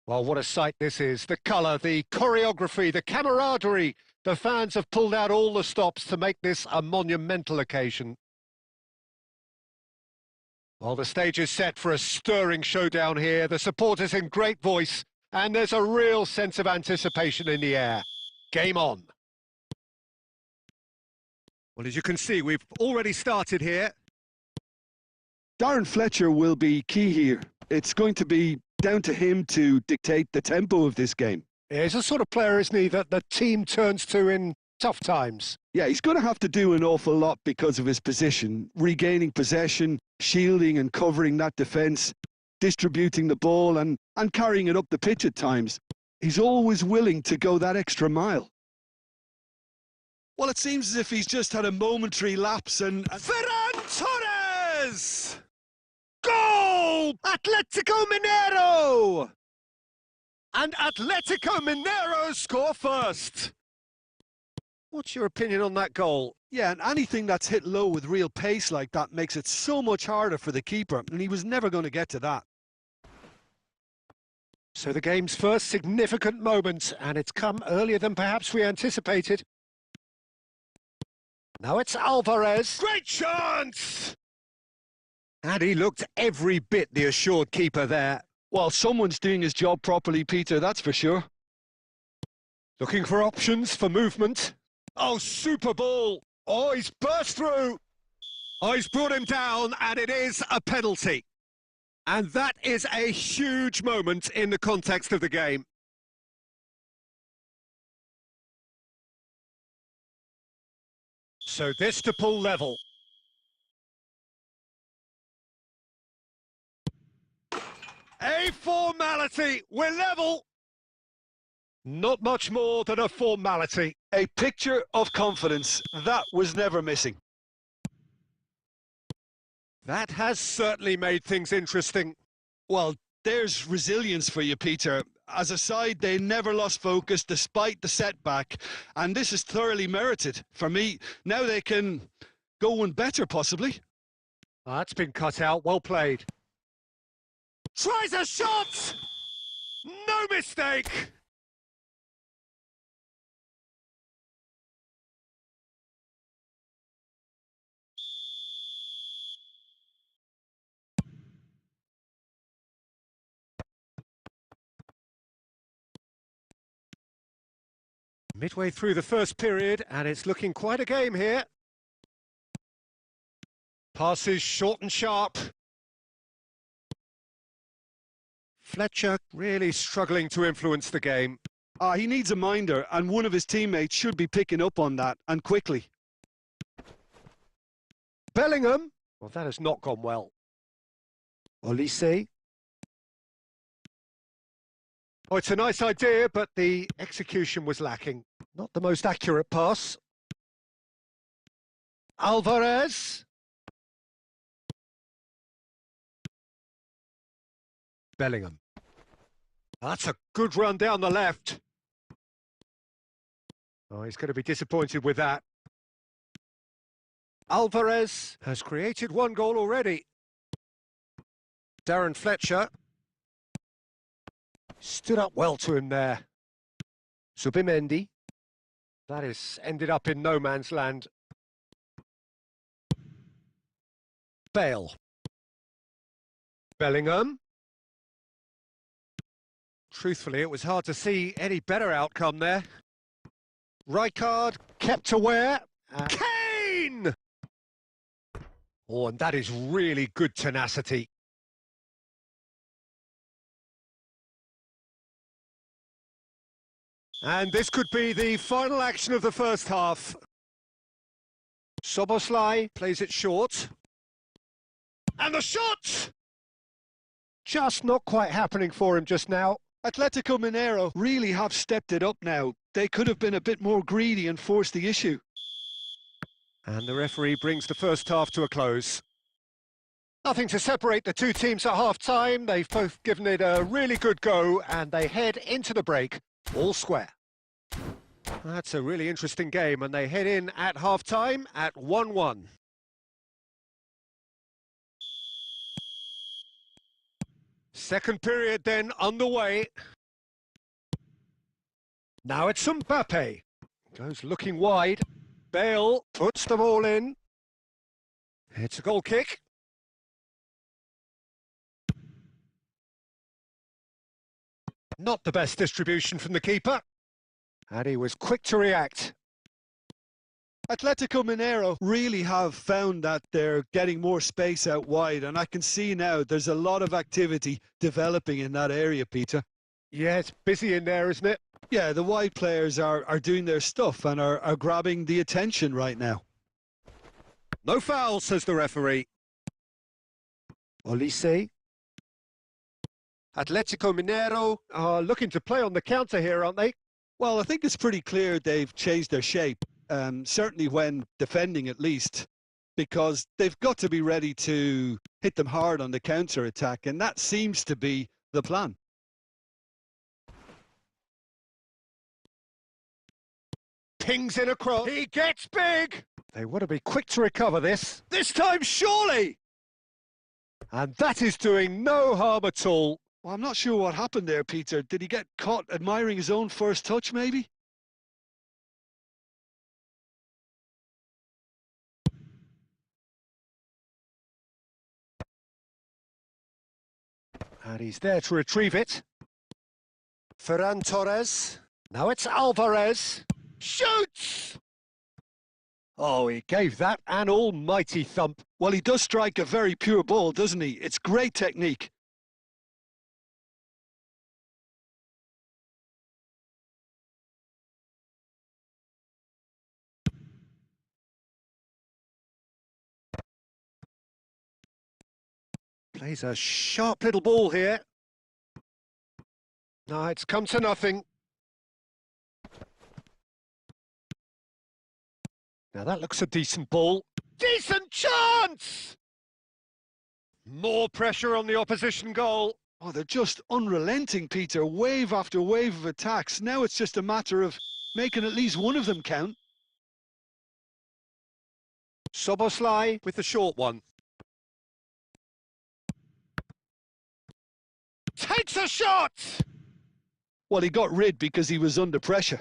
Well, what a sight this is. The colour, the choreography, the camaraderie. The fans have pulled out all the stops to make this a monumental occasion. Well, the stage is set for a stirring showdown here. The supporters in great voice, and there's a real sense of anticipation in the air. Game on. Well, as you can see, we've already started here. Darren Fletcher will be key here. It's going to be down to him to dictate the tempo of this game. He's a sort of player, isn't he, that the team turns to in tough times. Yeah, he's going to have to do an awful lot because of his position. Regaining possession, shielding and covering that defence, distributing the ball and carrying it up the pitch at times. He's always willing to go that extra mile. Well, it seems as if he's just had a momentary lapse and... Ferran Torres! Goal! Atletico Mineiro! And Atletico Mineiro score first. What's your opinion on that goal? Yeah, and anything that's hit low with real pace like that makes it so much harder for the keeper, and he was never going to get to that. So the game's first significant moment, and it's come earlier than perhaps we anticipated. Now it's Alvarez. Great chance! And he looked every bit the assured keeper there. Well, someone's doing his job properly, Peter, that's for sure. Looking for options for movement. Oh, super ball. Oh, he's burst through. Oh, he's brought him down, and it is a penalty. And that is a huge moment in the context of the game. So this to pull level. A formality. We're level. Not much more than a formality. A picture of confidence. That was never missing. That has certainly made things interesting. Well, there's resilience for you, Peter. As a side, they never lost focus despite the setback. And this is thoroughly merited. For me, now they can go one better, possibly. That's been cut out. Well played. Tries a shot! No mistake! Midway through the first period, and it's looking quite a game here. Passes short and sharp. Fletcher really struggling to influence the game. He needs a minder, and one of his teammates should be picking up on that, and quickly. Bellingham. Well, that has not gone well. Olise. Oh, it's a nice idea, but the execution was lacking. Not the most accurate pass. Alvarez. Bellingham. That's a good run down the left. Oh, he's going to be disappointed with that. Alvarez has created one goal already. Darren Fletcher stood up well to him there. Subimendi. That has ended up in no man's land. Bale. Bellingham. Truthfully, it was hard to see any better outcome there. Rijkaard kept aware. Kane! Oh, and that is really good tenacity. And this could be the final action of the first half. Soboslai plays it short. And the shot! Just not quite happening for him just now. Atletico Mineiro really have stepped it up now. They could have been a bit more greedy and forced the issue. And the referee brings the first half to a close. Nothing to separate the two teams at half-time. They've both given it a really good go, and they head into the break all square. That's a really interesting game, and they head in at half-time at 1-1. Second period then underway. Now it's Mbappe. Goes looking wide. Bale puts the ball in. It's a goal kick. Not the best distribution from the keeper. And he was quick to react. Atletico Mineiro really have found that they're getting more space out wide, and I can see now there's a lot of activity developing in that area, Peter. Yeah, it's busy in there, isn't it? Yeah, the wide players are doing their stuff and are grabbing the attention right now. No foul, says the referee. Olise. Atletico Mineiro are looking to play on the counter here, aren't they? Well, I think it's pretty clear they've changed their shape, certainly when defending at least, because they've got to be ready to hit them hard on the counter-attack, and that seems to be the plan. Pings in across. He gets big. They want to be quick to recover this. This time, surely! And that is doing no harm at all. Well, I'm not sure what happened there, Peter. Did he get caught admiring his own first touch, maybe? And he's there to retrieve it. Ferran Torres. Now it's Alvarez. Shoots! Oh, he gave that an almighty thump. Well, he does strike a very pure ball, doesn't he? It's great technique. Plays a sharp little ball here. No, it's come to nothing. Now that looks a decent ball. Decent chance! More pressure on the opposition goal. Oh, they're just unrelenting, Peter. Wave after wave of attacks. Now it's just a matter of making at least one of them count. Soboslai with the short one. Takes a shot! Well, he got rid because he was under pressure.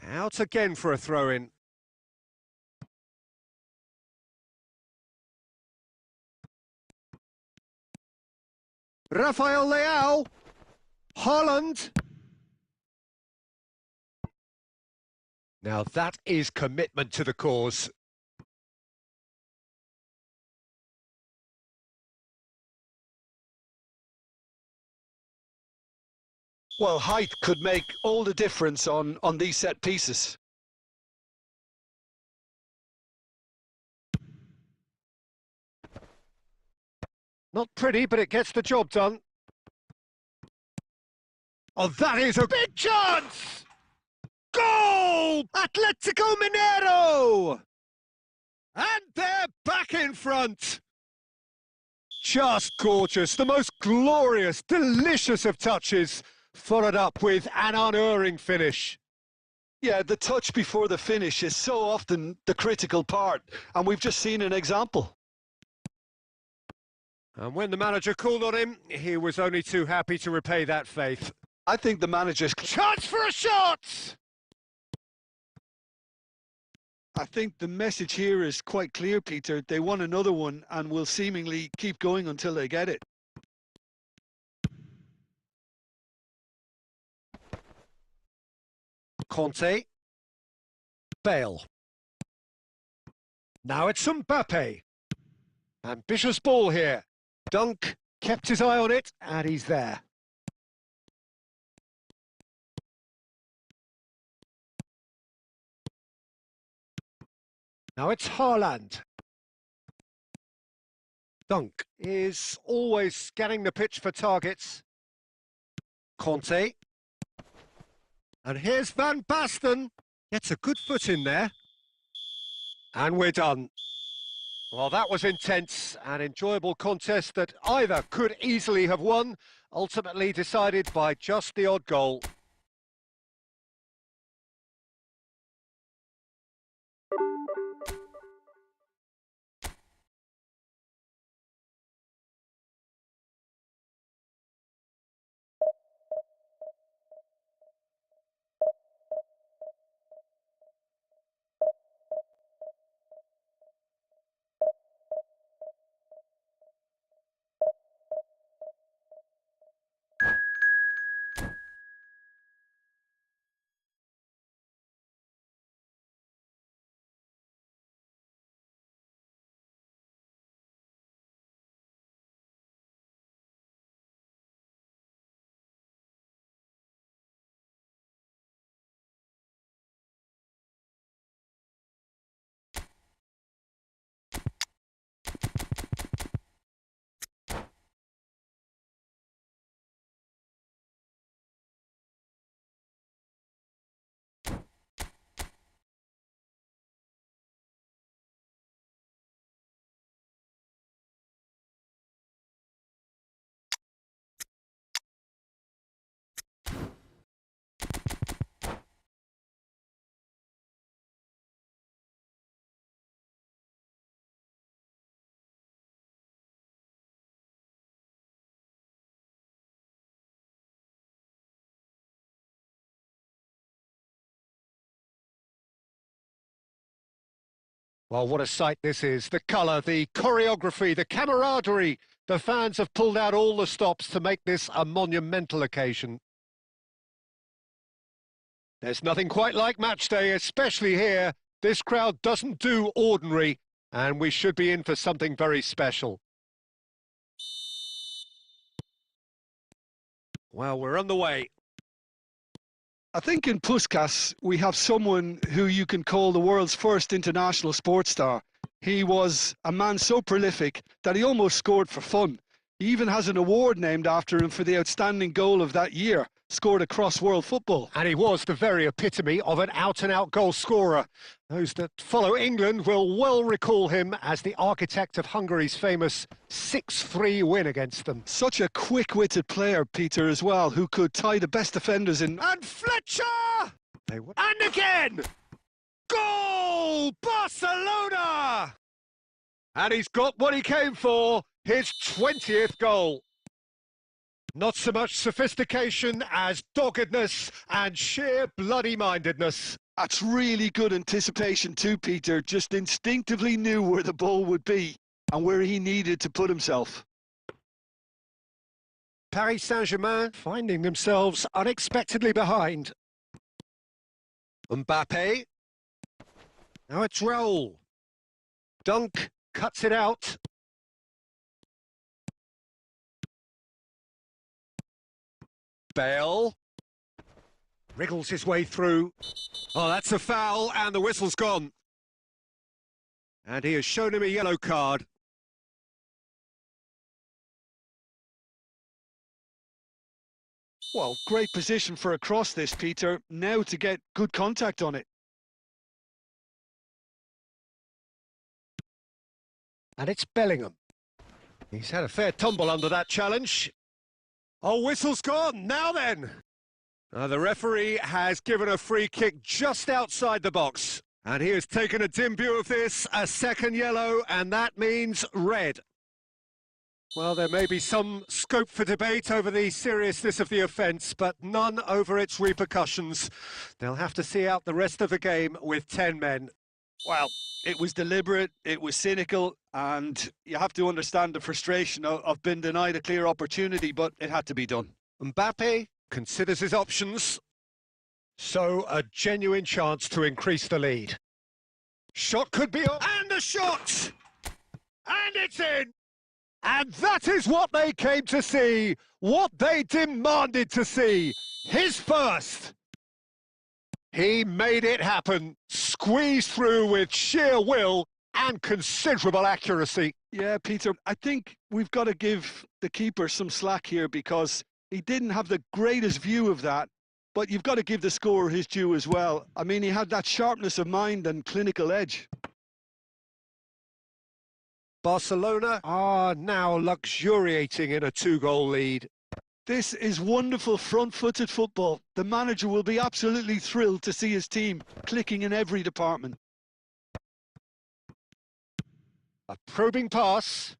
Out again for a throw-in. Rafael Leao. Holland. Now that is commitment to the cause. Well, height could make all the difference on these set pieces. Not pretty, but it gets the job done. Oh, that is a big chance! Goal! Atletico Mineiro! And they're back in front. Just gorgeous. The most glorious, delicious of touches, followed up with an unerring finish. Yeah, the touch before the finish is so often the critical part, and we've just seen an example. And when the manager called on him, he was only too happy to repay that faith. I think the manager's... Chance for a shot! I think the message here is quite clear, Peter. They won another one and will seemingly keep going until they get it. Conte. Bale. Now it's Mbappe. Ambitious ball here. Dunk kept his eye on it, and he's there. Now it's Haaland. Dunk is always scanning the pitch for targets. Conte. And here's Van Basten. Gets a good foot in there. And we're done. Well, that was intense, an enjoyable contest that either could easily have won, ultimately decided by just the odd goal. Well, what a sight this is. The colour, the choreography, the camaraderie. The fans have pulled out all the stops to make this a monumental occasion. There's nothing quite like match day, especially here. This crowd doesn't do ordinary, and we should be in for something very special. Well, we're on the way. I think in Puskás we have someone who you can call the world's first international sports star. He was a man so prolific that he almost scored for fun. He even has an award named after him for the outstanding goal of that year, scored across world football. And he was the very epitome of an out-and-out goal scorer. Those that follow England will well recall him as the architect of Hungary's famous 6-3 win against them. Such a quick-witted player, Peter, as well, who could tie the best defenders in. And Fletcher! And again! Goal! Barcelona! And he's got what he came for, his 20th goal. Not so much sophistication as doggedness and sheer bloody-mindedness. That's really good anticipation too, Peter. Just instinctively knew where the ball would be and where he needed to put himself. Paris Saint-Germain finding themselves unexpectedly behind. Mbappe. Now it's Raul. Dunk cuts it out. Bale. Wriggles his way through. Oh, that's a foul, and the whistle's gone. And he has shown him a yellow card. Well, great position for a cross this, Peter. Now to get good contact on it. And it's Bellingham. He's had a fair tumble under that challenge. Oh, whistle's gone. Now then. The referee has given a free kick just outside the box. And he has taken a dim view of this, a second yellow, and that means red. Well, there may be some scope for debate over the seriousness of the offence, but none over its repercussions. They'll have to see out the rest of the game with 10 men. Well, it was deliberate, it was cynical, and you have to understand the frustration of being denied a clear opportunity, but it had to be done. Mbappe considers his options. So, a genuine chance to increase the lead. Shot could be on, and the shot! And it's in! And that is what they came to see, what they demanded to see. His first! He made it happen, squeezed through with sheer will and considerable accuracy. Yeah, Peter, I think we've got to give the keeper some slack here because he didn't have the greatest view of that. But you've got to give the scorer his due as well. I mean, he had that sharpness of mind and clinical edge. Barcelona are now luxuriating in a 2-goal lead. This is wonderful front-footed football. The manager will be absolutely thrilled to see his team clicking in every department. A probing pass.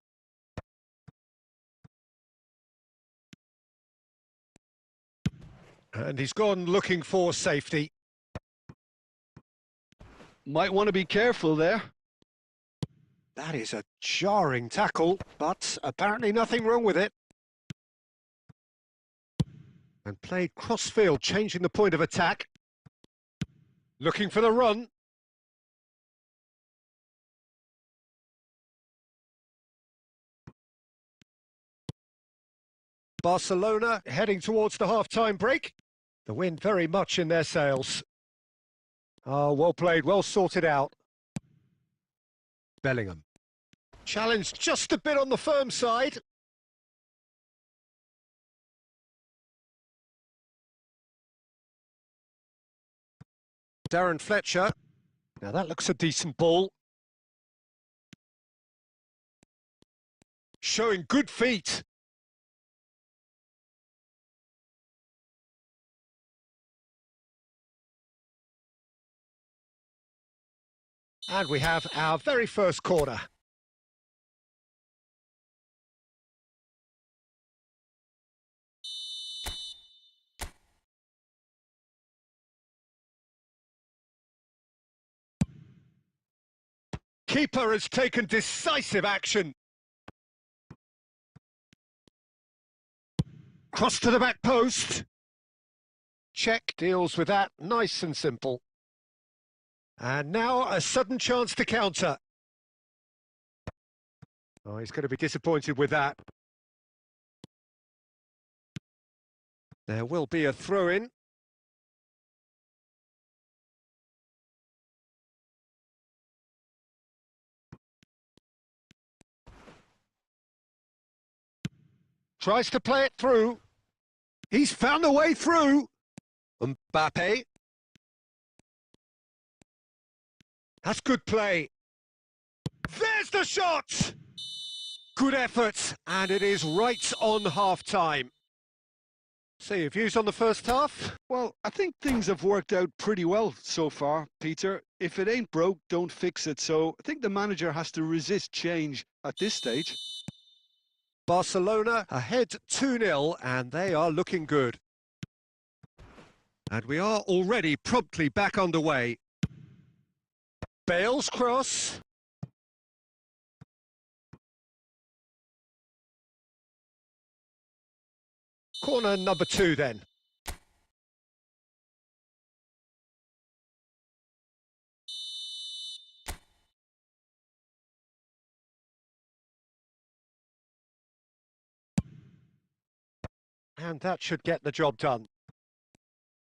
And he's gone looking for safety. Might want to be careful there. That is a jarring tackle, but apparently nothing wrong with it. And played cross-field, changing the point of attack. Looking for the run. Barcelona heading towards the half-time break. The wind very much in their sails. Oh, well played, well sorted out. Bellingham. Challenged just a bit on the firm side. Darren Fletcher. Now that looks a decent ball. Showing good feet. And we have our very first corner. Keeper has taken decisive action. Cross to the back post. Check deals with that, nice and simple. And now a sudden chance to counter. Oh, he's going to be disappointed with that. There will be a throw-in. Tries to play it through. He's found a way through. Mbappe. That's good play. There's the shot! Good effort, and it is right on half-time. So, your views on the first half? Well, I think things have worked out pretty well so far, Peter. If it ain't broke, don't fix it. So I think the manager has to resist change at this stage. Barcelona ahead 2-0, and they are looking good. And we are already promptly back underway. Bale's cross. Corner number 2 then. And that should get the job done.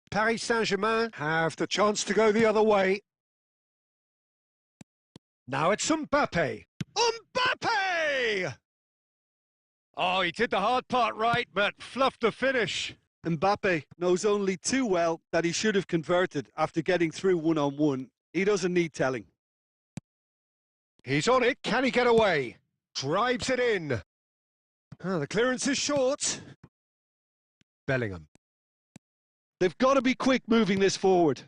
Paris Saint-Germain have the chance to go the other way. Now it's Mbappe. Mbappe! Oh, he did the hard part right, but fluffed the finish. Mbappe knows only too well that he should have converted after getting through one-on-one. He doesn't need telling. He's on it. Can he get away? Drives it in. Oh, the clearance is short. Bellingham. They've got to be quick moving this forward.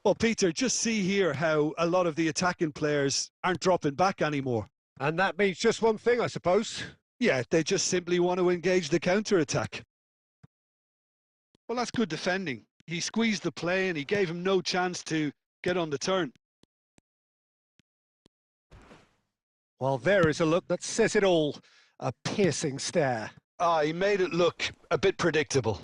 Well, Peter, just see here how a lot of the attacking players aren't dropping back anymore. And that means just one thing, I suppose. Yeah, they just simply want to engage the counter-attack. Well, that's good defending. He squeezed the play and he gave him no chance to get on the turn. Well, there is a look that says it all. A piercing stare. He made it look a bit predictable.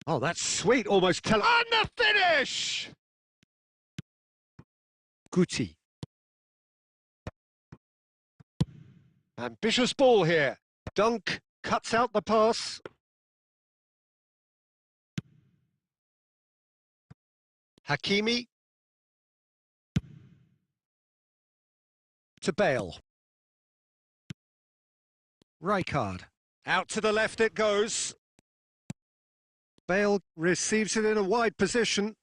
Oh, that's sweet, almost tell. And the finish! Guti. Ambitious ball here. Dunk cuts out the pass. Hakimi. To Bale. Rijkaard. Out to the left it goes. Bale receives it in a wide position.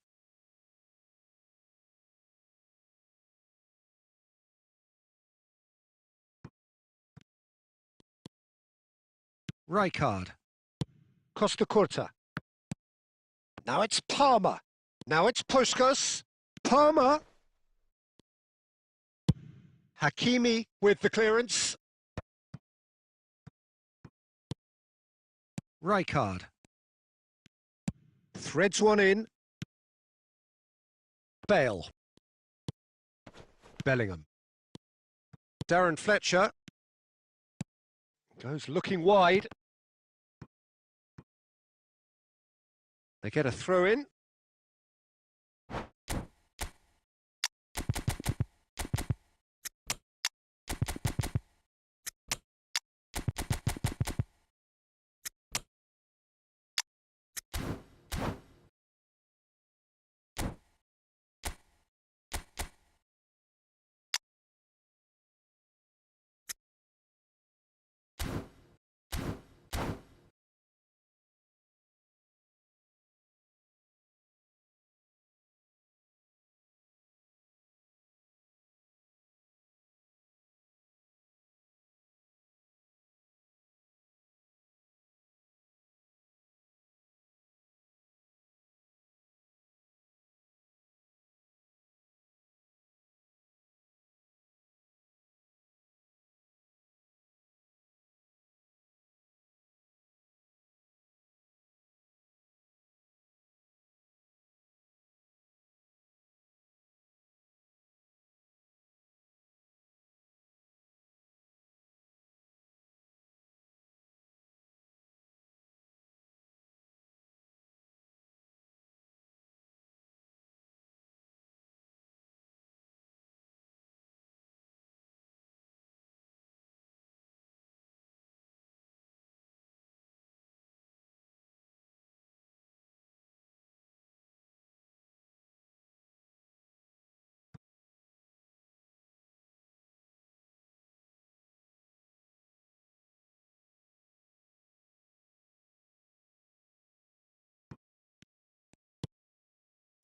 Rijkaard. Costa Curta. Now it's Palmer. Now it's Puskas. Palmer. Hakimi with the clearance. Rijkaard. Threads one in. Bale. Bellingham. Darren Fletcher. Goes looking wide. They get a throw in.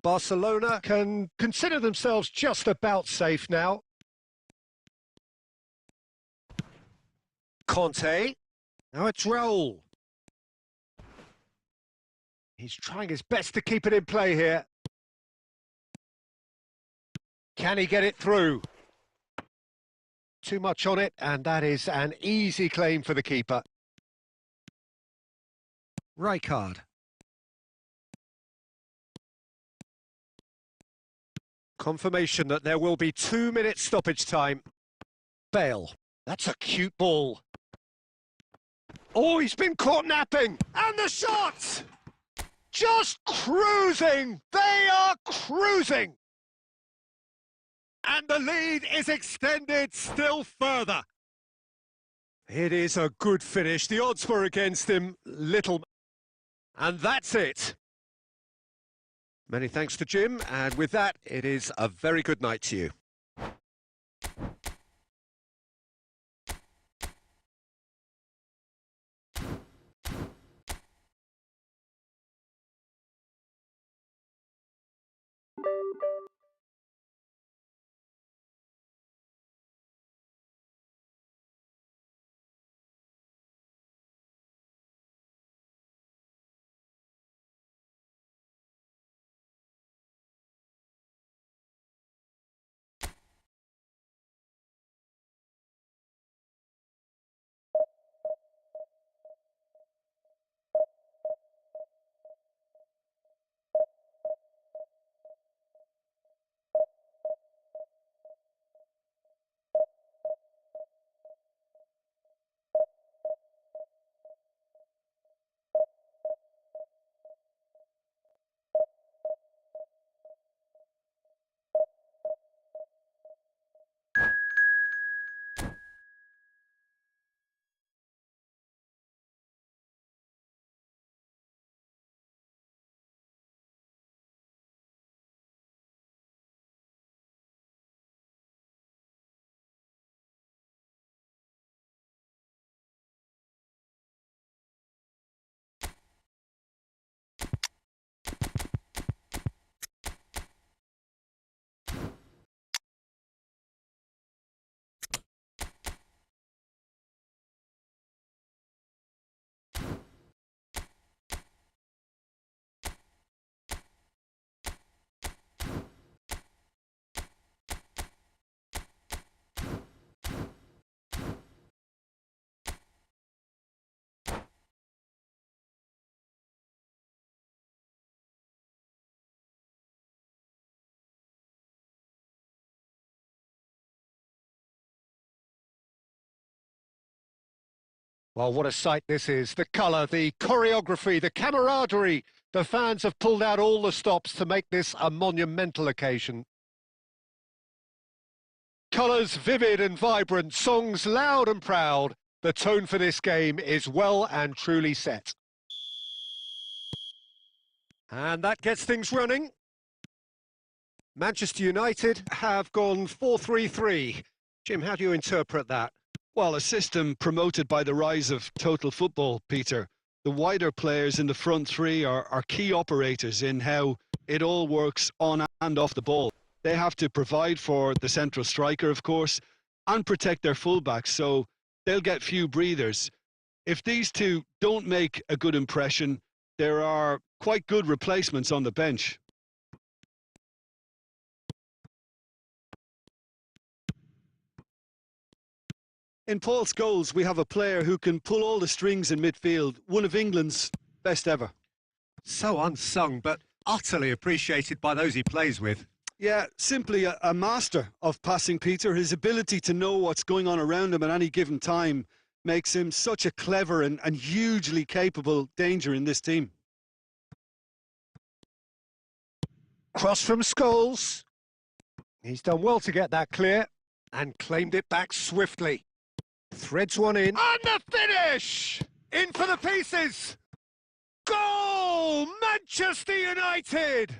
Barcelona can consider themselves just about safe now. Conte. Now it's Raul. He's trying his best to keep it in play here. Can he get it through? Too much on it, and that is an easy claim for the keeper. Rijkaard. Confirmation that there will be 2 minutes stoppage time. Bale. That's a cute ball. Oh, he's been caught napping. And the shot! Just cruising. They are cruising. And the lead is extended still further. It is a good finish. The odds were against him. Little. And that's it. Many thanks to Jim, and with that, it is a very good night to you. Well, what a sight this is. The colour, the choreography, the camaraderie. The fans have pulled out all the stops to make this a monumental occasion. Colours vivid and vibrant, songs loud and proud. The tone for this game is well and truly set. And that gets things running. Manchester United have gone 4-3-3. Jim, how do you interpret that? Well, a system promoted by the rise of total football, Peter. The wider players in the front three are key operators in how it all works on and off the ball. They have to provide for the central striker, of course, and protect their fullbacks, so they'll get few breathers. If these two don't make a good impression, there are quite good replacements on the bench. In Paul Scholes, we have a player who can pull all the strings in midfield, one of England's best ever. So unsung, but utterly appreciated by those he plays with. Yeah, simply a master of passing, Peter. His ability to know what's going on around him at any given time makes him such a clever and hugely capable danger in this team. Cross from Scholes. He's done well to get that clear and claimed it back swiftly. Threads one in. And the finish! In for the pieces! Goal! Manchester United!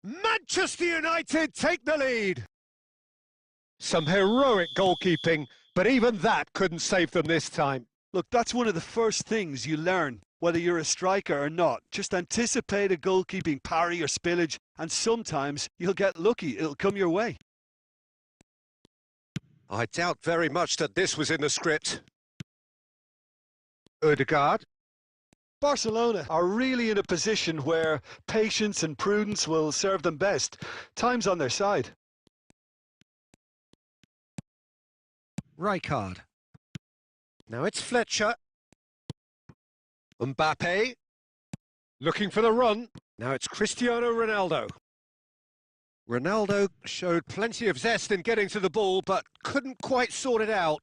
Manchester United take the lead! Some heroic goalkeeping, but even that couldn't save them this time. Look, that's one of the first things you learn, whether you're a striker or not. Just anticipate a goalkeeping parry or spillage, and sometimes you'll get lucky. It'll come your way. I doubt very much that this was in the script. Ødegaard. Barcelona are really in a position where patience and prudence will serve them best. Time's on their side. Rijkaard. Now it's Fletcher. Mbappe. Looking for the run. Now it's Cristiano Ronaldo. Ronaldo showed plenty of zest in getting to the ball, but couldn't quite sort it out.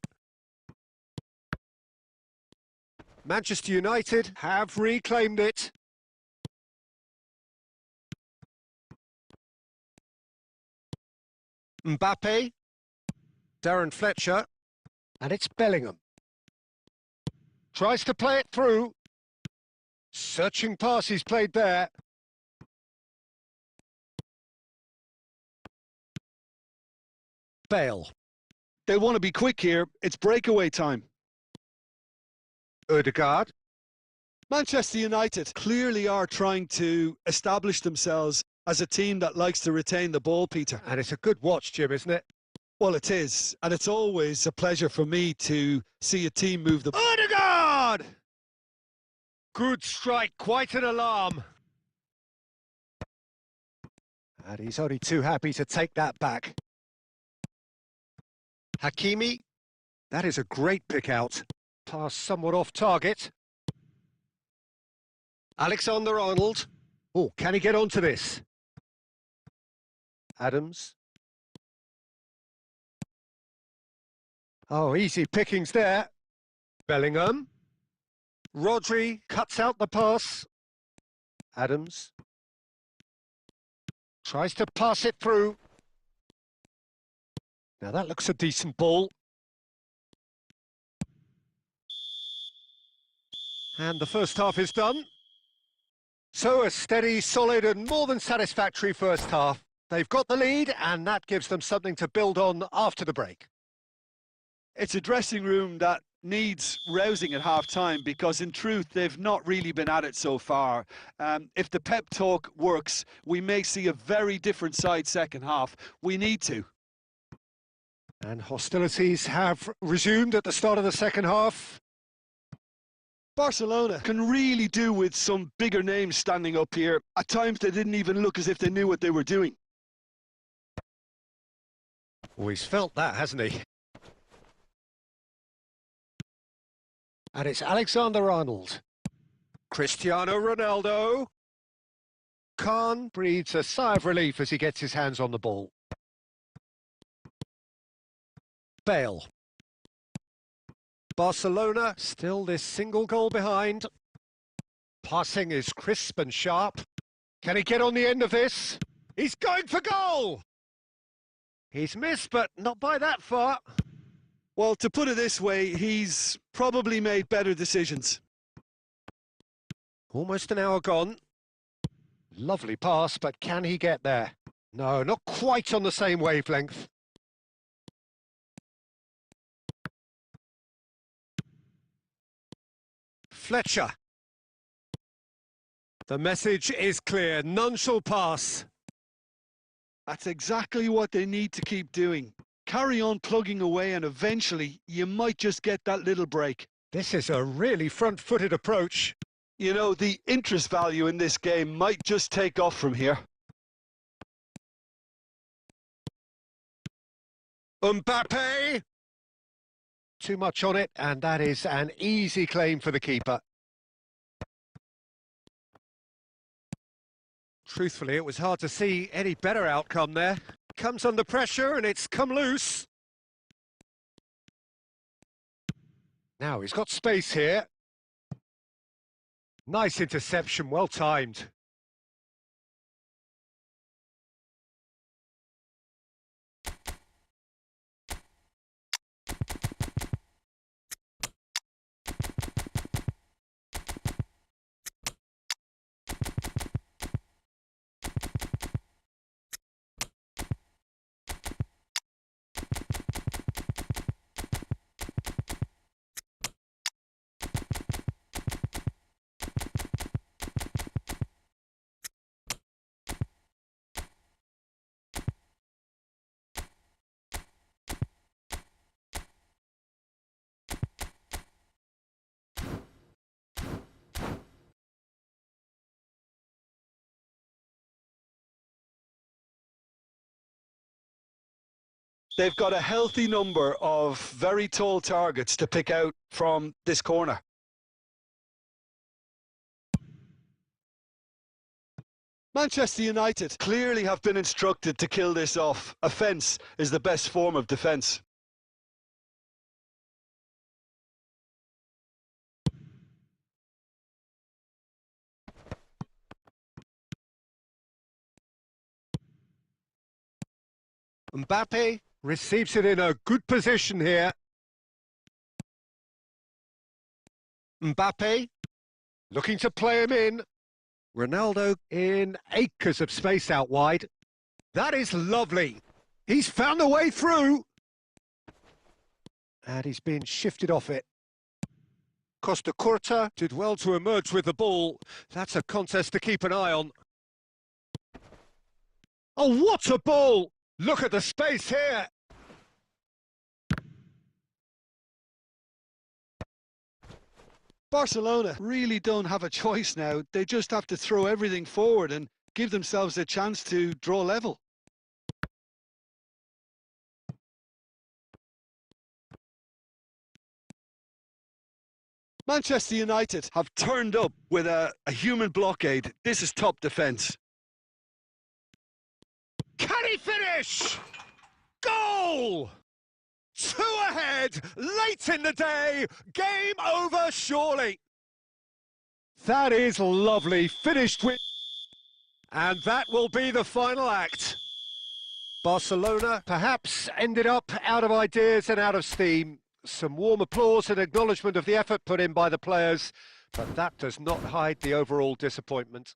Manchester United have reclaimed it. Mbappe. Darren Fletcher. And it's Bellingham. Tries to play it through. Searching pass he's played there. Bale. They'll want to be quick here. It's breakaway time. Ødegaard. Manchester United clearly are trying to establish themselves as a team that likes to retain the ball, Peter. And it's a good watch, Jim, isn't it? Well, it is. And it's always a pleasure for me to see a team move the... Ødegaard! Good strike, quite an alarm. And he's only too happy to take that back. Hakimi. That is a great pick out. Pass somewhat off target. Alexander-Arnold. Oh, can he get onto this? Adams. Oh, easy pickings there. Bellingham. Rodri cuts out the pass. Adams. Tries to pass it through. Now that looks a decent ball. And the first half is done. So a steady, solid and more than satisfactory first half. They've got the lead and that gives them something to build on after the break. It's a dressing room that needs rousing at half-time because in truth they've not really been at it so far. If the pep talk works, we may see a very different side second half. We need to. And hostilities have resumed at the start of the second half. Barcelona can really do with some bigger names standing up here. At times they didn't even look as if they knew what they were doing. Oh, he's felt that, hasn't he? And it's Alexander-Arnold. Cristiano Ronaldo. Khan breathes a sigh of relief as he gets his hands on the ball. Bale. Barcelona still this single goal behind. Passing is crisp and sharp. Can he get on the end of this? He's going for goal! He's missed, but not by that far. Well, to put it this way, he's probably made better decisions. Almost an hour gone. Lovely pass, but can he get there? No, not quite on the same wavelength. Fletcher. The message is clear. None shall pass. That's exactly what they need to keep doing. Carry on plugging away and eventually you might just get that little break. This is a really front-footed approach. You know, the interest value in this game might just take off from here. Mbappe! Too much on it, and that is an easy claim for the keeper. Truthfully, it was hard to see any better outcome there. Comes under pressure and it's come loose. Now he's got space here. Nice interception, well timed. They've got a healthy number of very tall targets to pick out from this corner. Manchester United clearly have been instructed to kill this off. Offence is the best form of defence. Mbappe receives it in a good position here. Mbappe looking to play him in. Ronaldo in acres of space out wide. That is lovely. He's found a way through. And he's been shifted off it. Costa Curta did well to emerge with the ball. That's a contest to keep an eye on. Oh, what a ball! Look at the space here. Barcelona really don't have a choice now. They just have to throw everything forward and give themselves a chance to draw level. Manchester United have turned up with a human blockade. This is top defence. Can he finish? Goal! 2 ahead, late in the day, game over surely. That is lovely, finished with... And that will be the final act. Barcelona perhaps ended up out of ideas and out of steam. Some warm applause and acknowledgement of the effort put in by the players, but that does not hide the overall disappointment.